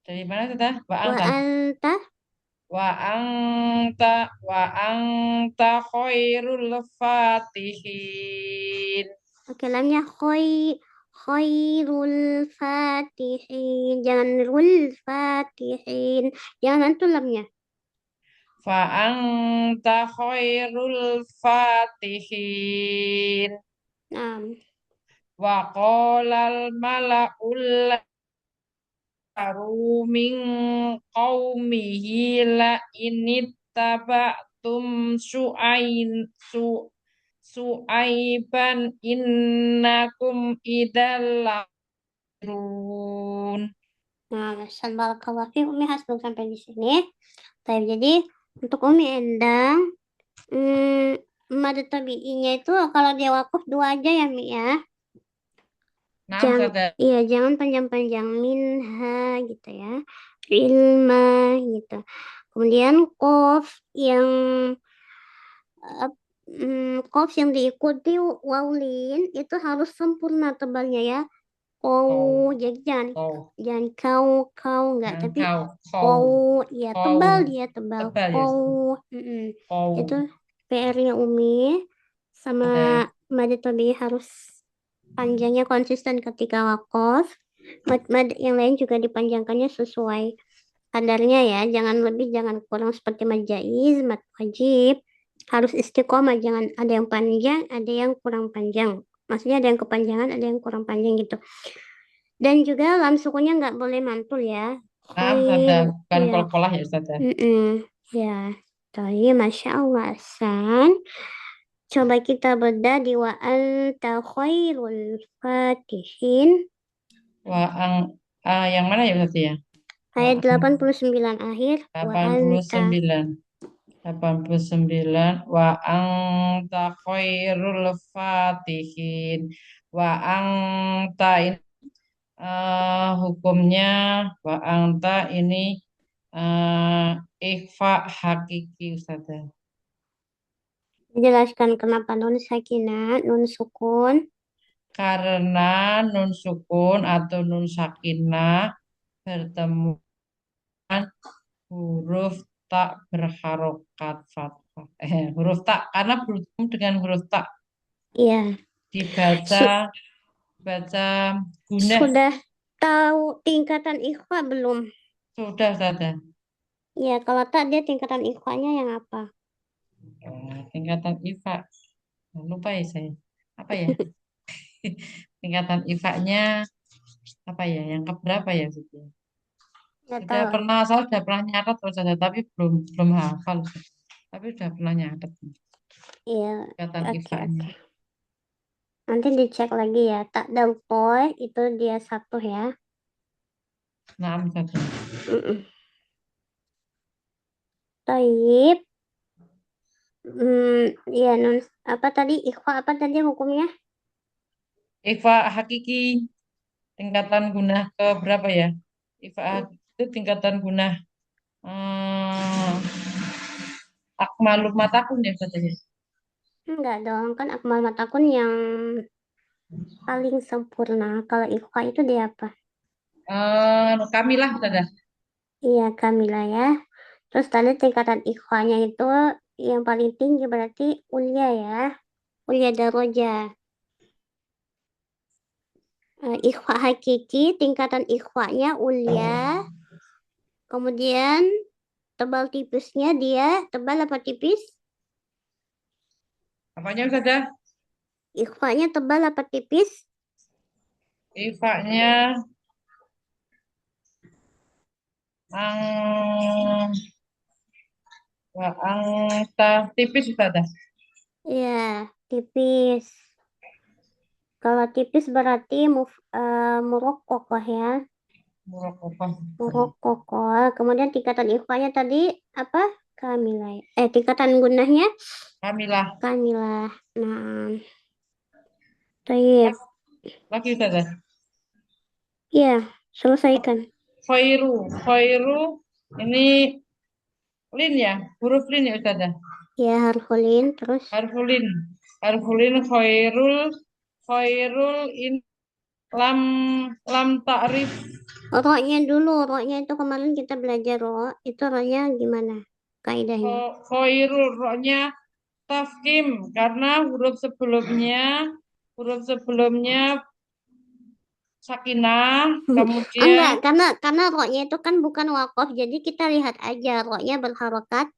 Dari mana sudah? Wa Wa anta. anta. Wa anta khairul fatihin. Oke, lamnya khairul fatihin. Jangan rul fatihin. Jangan antum lamnya. Fa anta khairul fatihin. Nah, Wa qalal mala'ul min qaumihi la inittaba'tum su'aiban innakum idalla nah, barakallahu fiik. Umi hasbuk sampai di sini. Tapi jadi untuk Umi Endang, mad tabi'inya itu kalau dia wakuf dua aja ya Mi ya. Nah, Jangan, Ustazah. iya jangan panjang-panjang minha gitu ya. Ilma gitu. Kemudian qaf yang diikuti wawlin itu harus sempurna tebalnya ya. Jadi jangan kau enggak, tapi ya tebal dia tebal. Tebal ya. Itu PR-nya Umi sama mad tabi'i harus panjangnya konsisten ketika waqaf. Mad yang lain juga dipanjangkannya sesuai kadarnya ya, jangan lebih jangan kurang seperti mad jaiz, mad wajib. Harus istiqomah, jangan ada yang panjang, ada yang kurang panjang. Maksudnya ada yang kepanjangan, ada yang kurang panjang gitu. Dan juga lam sukunnya nggak boleh mantul ya. Ustazah, bukan Iya. kol-kolah ya Ustazah. Ya, tapi Masya Allah, San. Coba kita bedah di wa anta khairul fatihin. Yang mana ya Ustazah ya? Ayat 89 akhir. Wa anta. 89 wa anta khairul fatihin wa anta ini hukumnya wa anta ini ikhfa hakiki Ustazah. Jelaskan kenapa nun sakinah, nun sukun. Karena nun sukun atau nun sakinah bertemu huruf tak berharokat fathah. Huruf tak karena bertemu dengan huruf tak Iya. dibaca Su- baca gunah sudah tahu tingkatan ikhfa belum? sudah saja. Ya, kalau tak dia tingkatan ikhfanya yang apa? Tingkatan IFA. Lupa ya saya. Apa ya? Tingkatan IFA-nya apa ya? Yang keberapa ya? Gitu? Nggak Sudah tahu. pernah, saya sudah pernah nyatet terus saja, tapi belum belum hafal. Tapi sudah pernah nyatet Iya, tingkatan oke, IFA-nya. oke. Nanti dicek lagi ya. Tak dan toy itu dia satu ya. Nah, satu. Mm-mm. Taib. Ya, apa tadi? Ikhfa apa tadi hukumnya? IFA hakiki tingkatan gunah ke berapa ya? IFA hakiki itu tingkatan gunah akmalul matakun ya katanya. Enggak dong, kan akmal matakun yang paling sempurna. Kalau ikhfa itu dia apa? Kamilah sudah. Iya, Kamila ya. Terus tadi tingkatan ikhwanya itu yang paling tinggi berarti ulia ya. Ulia daroja. Ikhwa hakiki, tingkatan ikhwanya ulia. Kemudian tebal tipisnya dia, tebal apa tipis? Apanya sudah? Ikhwanya tebal apa tipis? IFA-nya ang angka tipis sudah. Iya, tipis. Kalau tipis berarti murokokoh ya. Murokobah. Murokokoh. Kemudian tingkatan ikhwanya tadi apa? Kamilah. Tingkatan gunahnya Kamilah. Kamilah. Nah, baik. Lagi sudah. Ya, selesaikan. Khairu ini lin ya, huruf lin ya Ustazah. Ya, harfulin terus. Harfulin khairul in lam ta'rif. Roknya dulu, roknya itu kemarin kita belajar rok. Itu roknya gimana? Kaidahnya. Khairul roknya tafkim karena huruf sebelumnya sakinah, Enggak, kemudian karena roknya itu kan bukan wakof, jadi kita lihat aja roknya berharokat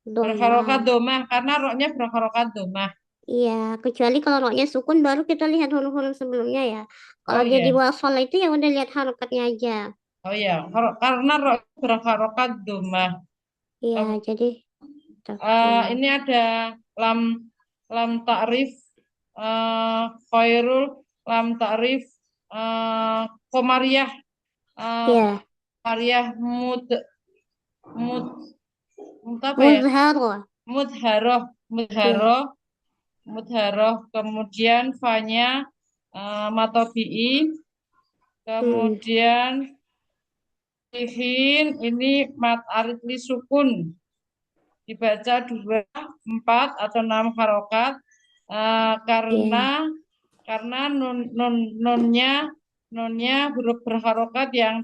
berharokat domah. domah karena roknya berharokat domah. Iya, kecuali kalau roknya sukun baru kita lihat huruf-huruf sebelumnya ya. Kalau Oh dia di iya, wasol itu ya udah lihat harokatnya aja. oh iya, karena rok berharokat domah. Iya, Kem- jadi tafkim. ini ada lam lam ta'rif khairul lam ta'rif komariah Iya, komariah mud apa ya muzharo. mudharoh Iya. mudharoh mudharoh kemudian fanya matobi'i Hmm. kemudian lihin ini mat aritli sukun dibaca 2, 4 atau 6 harokat Iya. karena nunnya huruf berharokat yang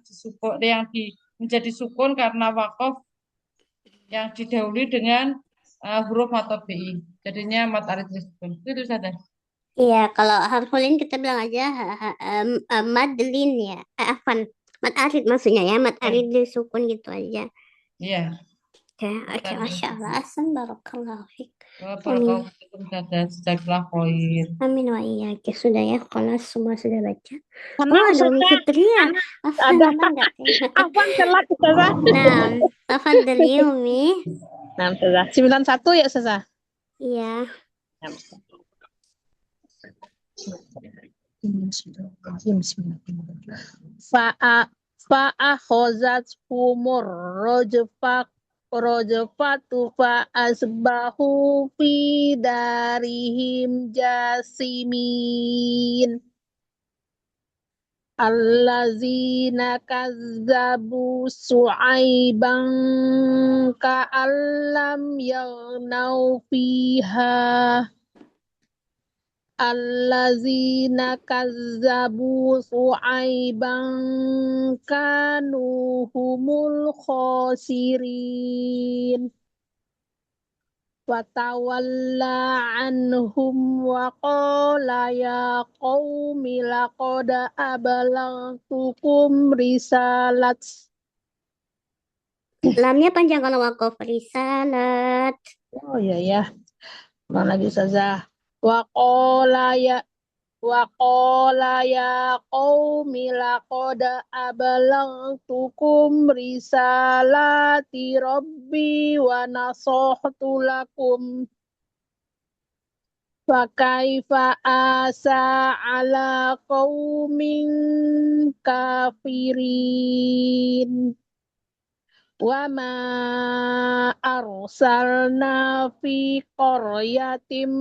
menjadi sukun karena wakof yang didahului dengan huruf matobi'i jadinya mat aritli sukun itu saja. Iya, kalau harfulin kita bilang aja madlin ya. Afan. Mad arid maksudnya ya. Mad arid disukun gitu aja. Iya. Oke, oke, Masya Allah. Asan barakallahu fiik. Amin wa iyaki. Sudah ya, kalau semua sudah baca. Karena Oh, ada Umi Ustazah, Fitria. Afan, ada mana enggak? Afwan telat Ustazah. Nah, tafadhali Umi. Nah, Ustazah. 91 ya Ustazah. Iya. Fa'akhozat humur rojfatu fa'asbahu fi darihim jasimin. Allazina kazzabu su'aiban ka'allam yaghnau fiha. allazina kazzabu su'aiban kanu humul khosirin watawalla anhum wa qala ya qaumi laqad abalagtukum risalat. Lamnya panjang kalau wakaf. Risalat. Oh ya. Ulang lagi Ustazah. Wa qala ya qaumi laqad abalagtukum risalati rabbi wa nasahtu lakum fa kaifa asa ala qaumin kafirin wa ma arsalna fi qaryatin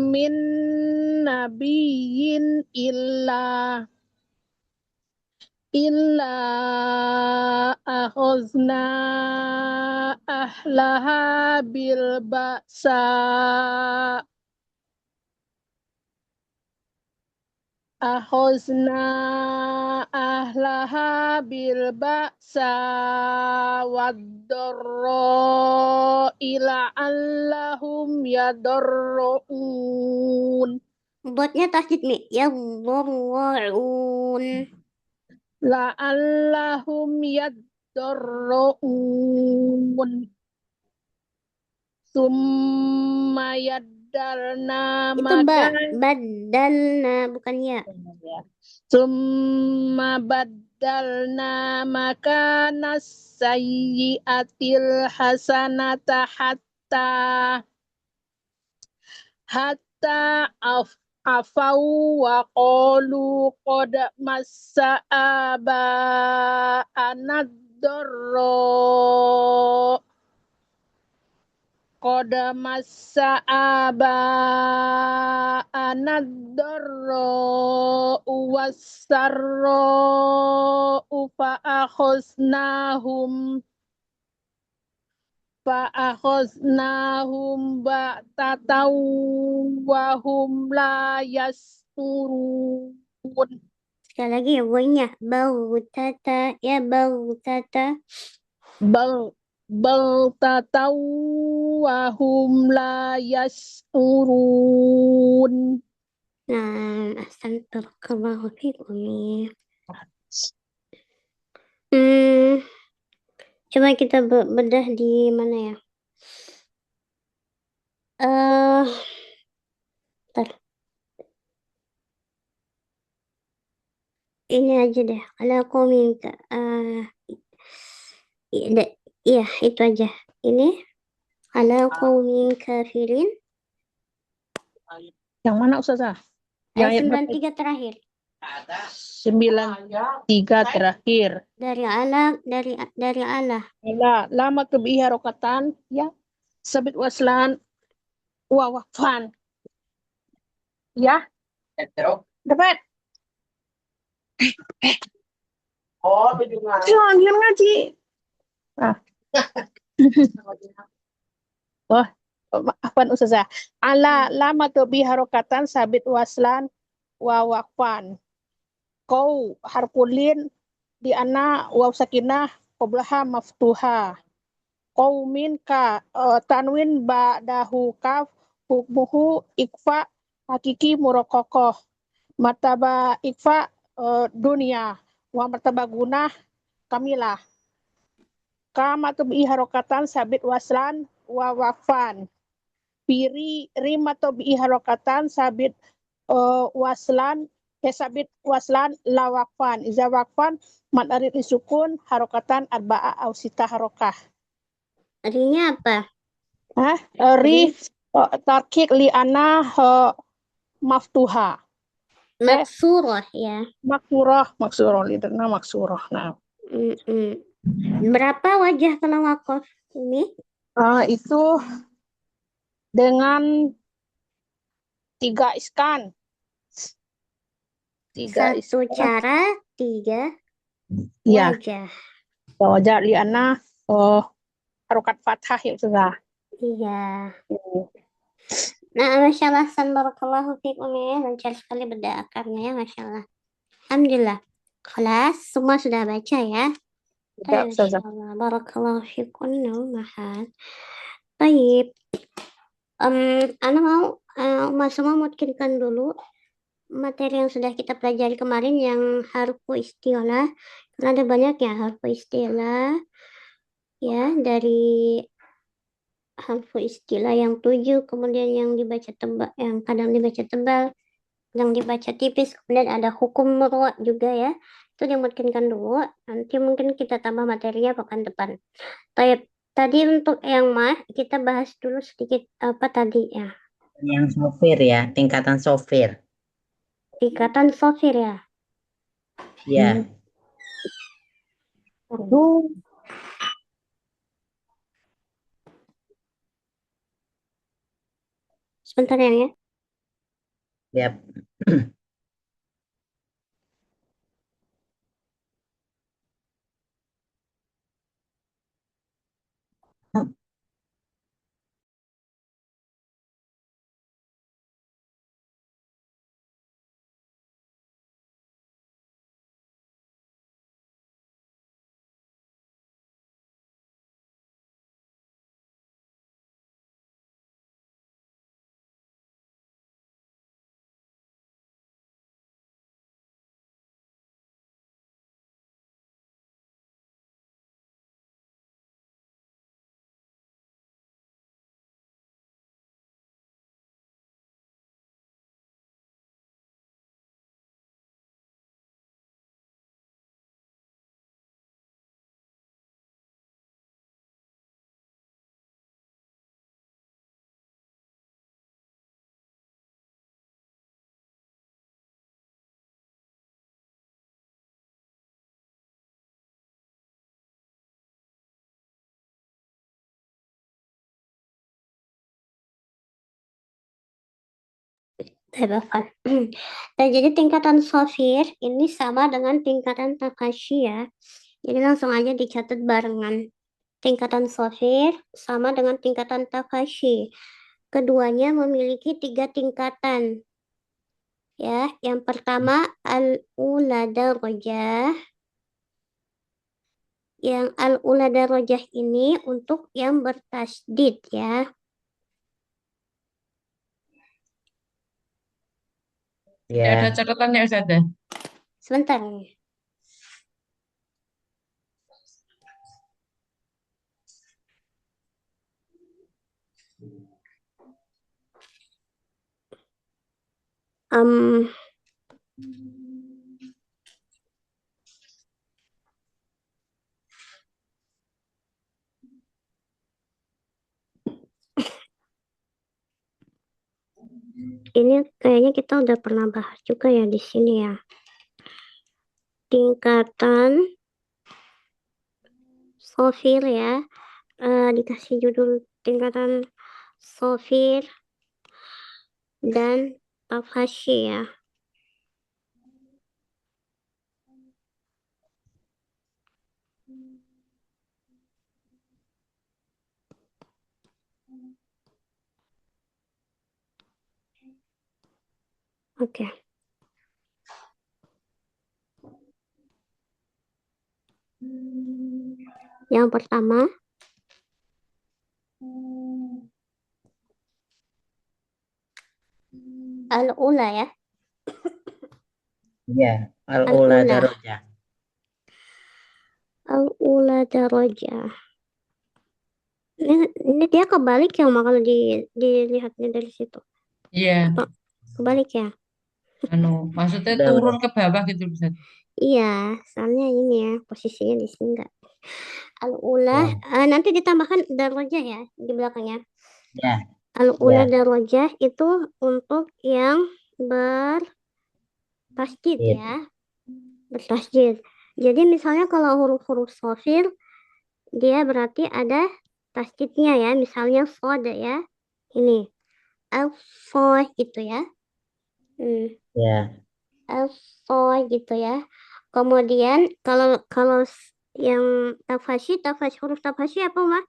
min nabiyyin illa akhazna ahlaha bil ba'sa wad-dharra la'allahum yadarrun. Buatnya tasdid mi. Ya dharra'un. La'allahum yadarrun. Summa yaddalna Itu maka badalna bukan ya. Summa baddalna makana sayyi'atil hasanata hatta afau wa qalu qad massa aba'ana dharra qad massa aba'ana dharra wassarra fa'akhaznahum ba'tataw wa hum la yasturun. Sekali lagi ya buahnya. Bautata. Ya bautata. Ba'tataw wa hum la yasturun. Nah, astagfirullah fikum. Coba kita bedah di mana ya? Bentar. Ini aja deh. Kalau aku minta, iya itu aja. Ini kalau qaumin kafirin. Yang mana Ustazah? Ayat 93 terakhir. 93 terakhir. Dari Allah. Lama kebi harokatan ya. Sabit waslan wa waqfan. Ya. Dapat. Oh, itu juga. Jangan ngaji. Maafkan Ustazah. Lama kebi harokatan sabit waslan wa waqfan. Kau harkulin di ana waw sakinah qablaha maftuha. Qaumin ka tanwin ba'dahu kaf hukmuhu ikfa hakiki muraqqaqah. Martaba ikfa dunia wa martaba gunah kamilah. Kama tubi harokatan sabit waslan wa waqfan. Piri rima tubi harokatan sabit waslan sabit waslan la waqfan. Iza waqfan mad arid disukun harokatan arba'a au sita harokah. Artinya apa? Tarkik li ana maftuha. Maksurah ya. Maksurah liderna maksurah. Nah. Berapa wajah kalau waqaf ini? Itu dengan 3 iskan. Satu cara 3 ya. wajah. Wajah li ana harokat fathah ya sudah. Iya. Nah, Masya Allah, barakallahu fikum ya. Lancar sekali beda akarnya ya, Masya Allah. Alhamdulillah. Kelas, semua sudah baca ya. Tidak, Masya Ustazah. Allah, barakallahu fikum. Mahal. Baik. Ana mau Mas semua mungkinkan dulu materi yang sudah kita pelajari kemarin yang harfu istilah. Karena ada banyak ya harfu istilah ya, dari harfu istilah yang 7, kemudian yang dibaca tebal, yang kadang dibaca tebal, yang dibaca tipis, kemudian ada hukum murwa juga ya. Itu dimungkinkan dulu, nanti mungkin kita tambah materinya pekan depan. Baik, tadi untuk yang mah kita bahas dulu sedikit apa tadi ya. Yang sopir ya, tingkatan sopir. Tingkatan sofir ya. Ya, Sebentar ya. ya. Bahkan. Dan jadi tingkatan sofir ini sama dengan tingkatan takashi ya. Jadi langsung aja dicatat barengan. Tingkatan sofir sama dengan tingkatan takashi. Keduanya memiliki 3 tingkatan. Ya, yang pertama al-ula darajah. Yang al-ula darajah ini untuk yang bertasdid ya. Tidak ada Ya, catatannya Ustazah. Sebentar. Em, ini kayaknya kita udah pernah bahas juga ya di sini ya. Tingkatan sofir ya. Dikasih judul tingkatan sofir dan tafhashi ya. Oke. Yang pertama al-ula ya. ya. Al-ula Al-ula. darajah. Al-ula darajah. Ini dia kebalik ya Mak, kalau dilihatnya dari situ. Iya, Apa kebalik ya? maksudnya Udah, turun udah. ke bawah gitu Ustaz. Iya, soalnya ini ya posisinya di sini enggak. Al-ula Ya, nanti ditambahkan darajah ya di belakangnya. ya, Al-ula ya. darajah itu untuk yang bertasjid It. ya. Bertasjid. Jadi misalnya kalau huruf-huruf sofir dia berarti ada tasjidnya ya. Misalnya sod ya. Ini al-so gitu ya. Ya, Al-so gitu ya. Kemudian kalau yang tafasyi huruf tafasyi apa Mas?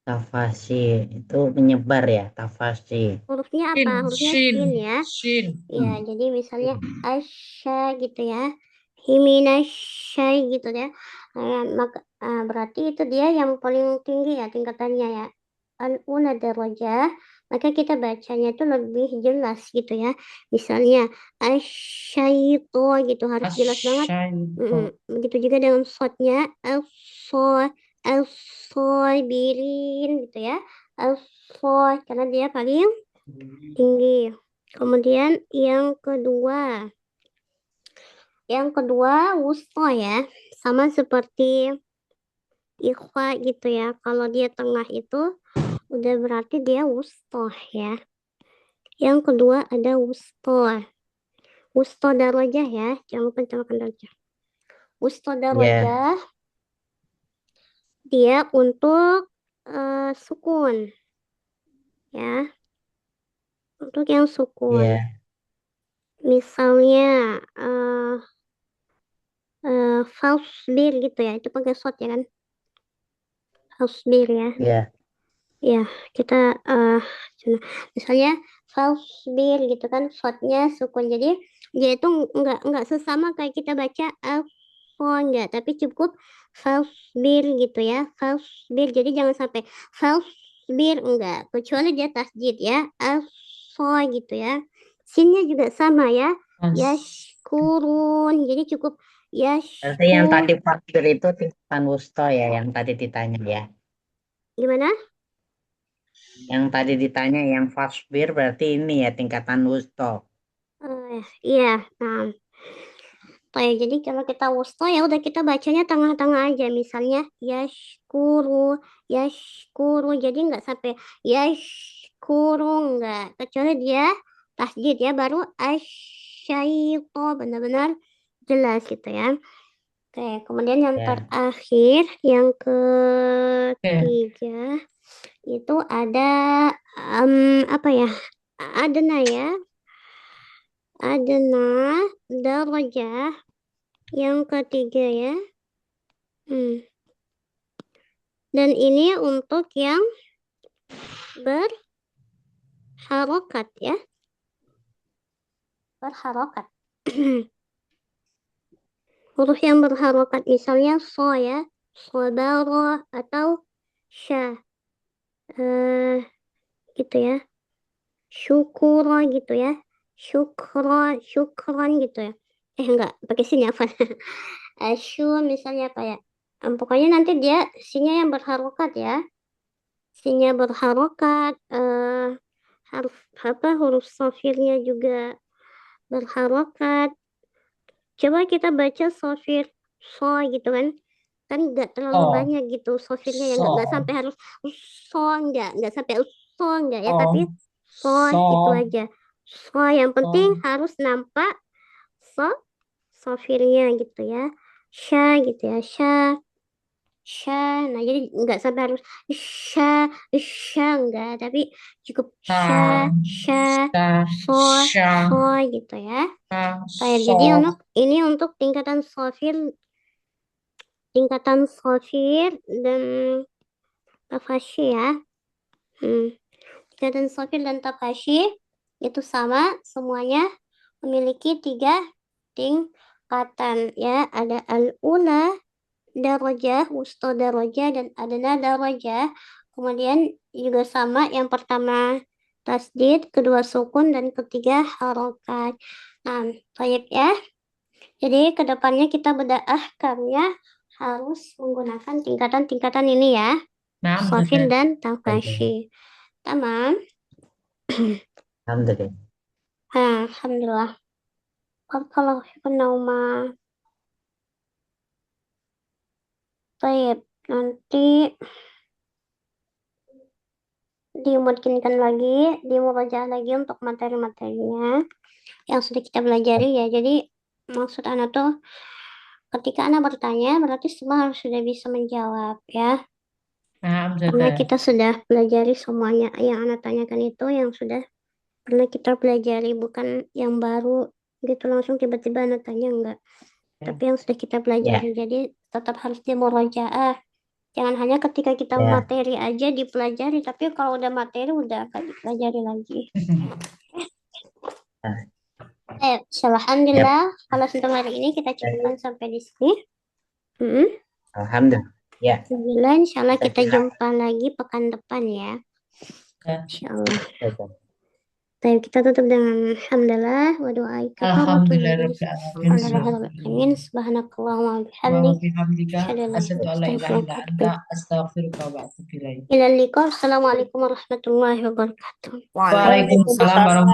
Tafasi itu menyebar ya, tafasi. Hurufnya Shin, apa? Hurufnya shin, shin ya. shin. Ya, jadi misalnya asya gitu ya. Himinasyai gitu ya. Maka berarti itu dia yang paling tinggi ya tingkatannya ya. Al-ula darajah, maka kita bacanya itu lebih jelas gitu ya. Misalnya asyaitu gitu harus jelas banget. Asyaitu. Begitu juga dengan shotnya al-sobirin gitu ya. Karena dia paling tinggi. Kemudian yang kedua wusta ya, sama seperti ikhfa gitu ya. Kalau dia tengah itu udah berarti dia wusta ya. Yang kedua ada wusta darajah ya, jangan lupa tambahkan darajah. Wusta Ya, darajah dia untuk sukun ya, untuk yang sukun. ya, Misalnya fasbir gitu ya, itu pakai shot ya kan, fasbir ya. ya, Ya, kita misalnya fasbir gitu kan, shotnya sukun. Jadi dia itu enggak sesama kayak kita baca alfa enggak, tapi cukup fasbir gitu ya, fasbir. Jadi jangan sampai fasbir enggak, kecuali dia tasjid ya, alfa gitu ya. Sinnya juga sama ya, yashkurun. Jadi cukup berarti yang yashkur. tadi fakir itu tingkatan wusta ya, yang tadi ditanya ya. Gimana? Yang tadi ditanya yang fasbir berarti ini ya tingkatan wusta. Iya, nah. Jadi kalau kita wusta ya udah kita bacanya tengah-tengah aja. Misalnya yashkuru. Jadi nggak sampai yashkuru nggak. Kecuali dia tasjid ya, baru asyaitu benar-benar jelas gitu ya. Oke, kemudian yang Ya, terakhir, yang ketiga itu ada apa ya? Adna ya. Adna darajah yang ketiga ya. Dan ini untuk yang berharokat ya. Berharokat. Huruf yang berharokat misalnya so ya. Sodaro atau sya. Gitu ya. Syukuro gitu ya. Syukron gitu ya. Enggak, pakai sini apa? Syu misalnya apa ya? Pokoknya nanti dia sinya yang berharokat ya. Sinya berharokat, huruf sofirnya juga berharokat. Coba kita baca sofir so gitu kan nggak terlalu banyak gitu sofirnya ya, nggak sampai harus so, nggak sampai so nggak ya, tapi so gitu aja. So yang penting harus nampak sofirnya gitu ya. Sya gitu ya, sya. Nah jadi nggak sampai harus sya enggak, tapi cukup sya so gitu ya. Jadi untuk tingkatan sofir dan tafashi ya. Tingkatan sofir dan tafashi itu sama, semuanya memiliki 3 tingkatan ya. Ada al-ula darajah, wusta darajah, dan adna darajah. Kemudian juga sama, yang pertama tasdid, kedua sukun, dan ketiga harokat. Nah, baik ya. Jadi kedepannya kita bedaahkannya harus menggunakan tingkatan-tingkatan ini ya. Sofir dan tafashi. Tamam. alhamdulillah. Alhamdulillah. Kalau Nauma. Baik, nanti dimungkinkan lagi, dimurajaah lagi untuk materi-materinya yang sudah kita pelajari ya. Jadi maksud Ana tuh ketika Ana bertanya berarti semua harus sudah bisa menjawab ya. Karena kita sudah pelajari semuanya yang Ana tanyakan itu yang sudah pernah kita pelajari, bukan yang baru gitu langsung tiba-tiba Ana tanya enggak. Tapi yang sudah kita pelajari. Jadi tetap harus dimurajaah Jangan hanya ketika kita Ya. materi aja dipelajari, tapi kalau udah materi udah gak dipelajari lagi. Nah, Alhamdulillah, kalau untuk hari ini kita cukupkan sampai di sini. alhamdulillah. Ya. Alhamdulillah, insyaallah Saya kita kira- jumpa lagi pekan depan ya. Ya. Insyaallah. Betul. Baik, kita tutup dengan hamdalah wa doa Alhamdulillahirrahmanirrahim. subhanakallahumma wa Wa bihamdik bihamdika asyhadu an la asyhadu an la ilaha ilaha illa illa anta anta astaghfiruka wa atubu ilaik. ila liqa. Assalamualaikum warahmatullahi wabarakatuh. Waalaikumsalam. Waalaikumsalam warahmatullahi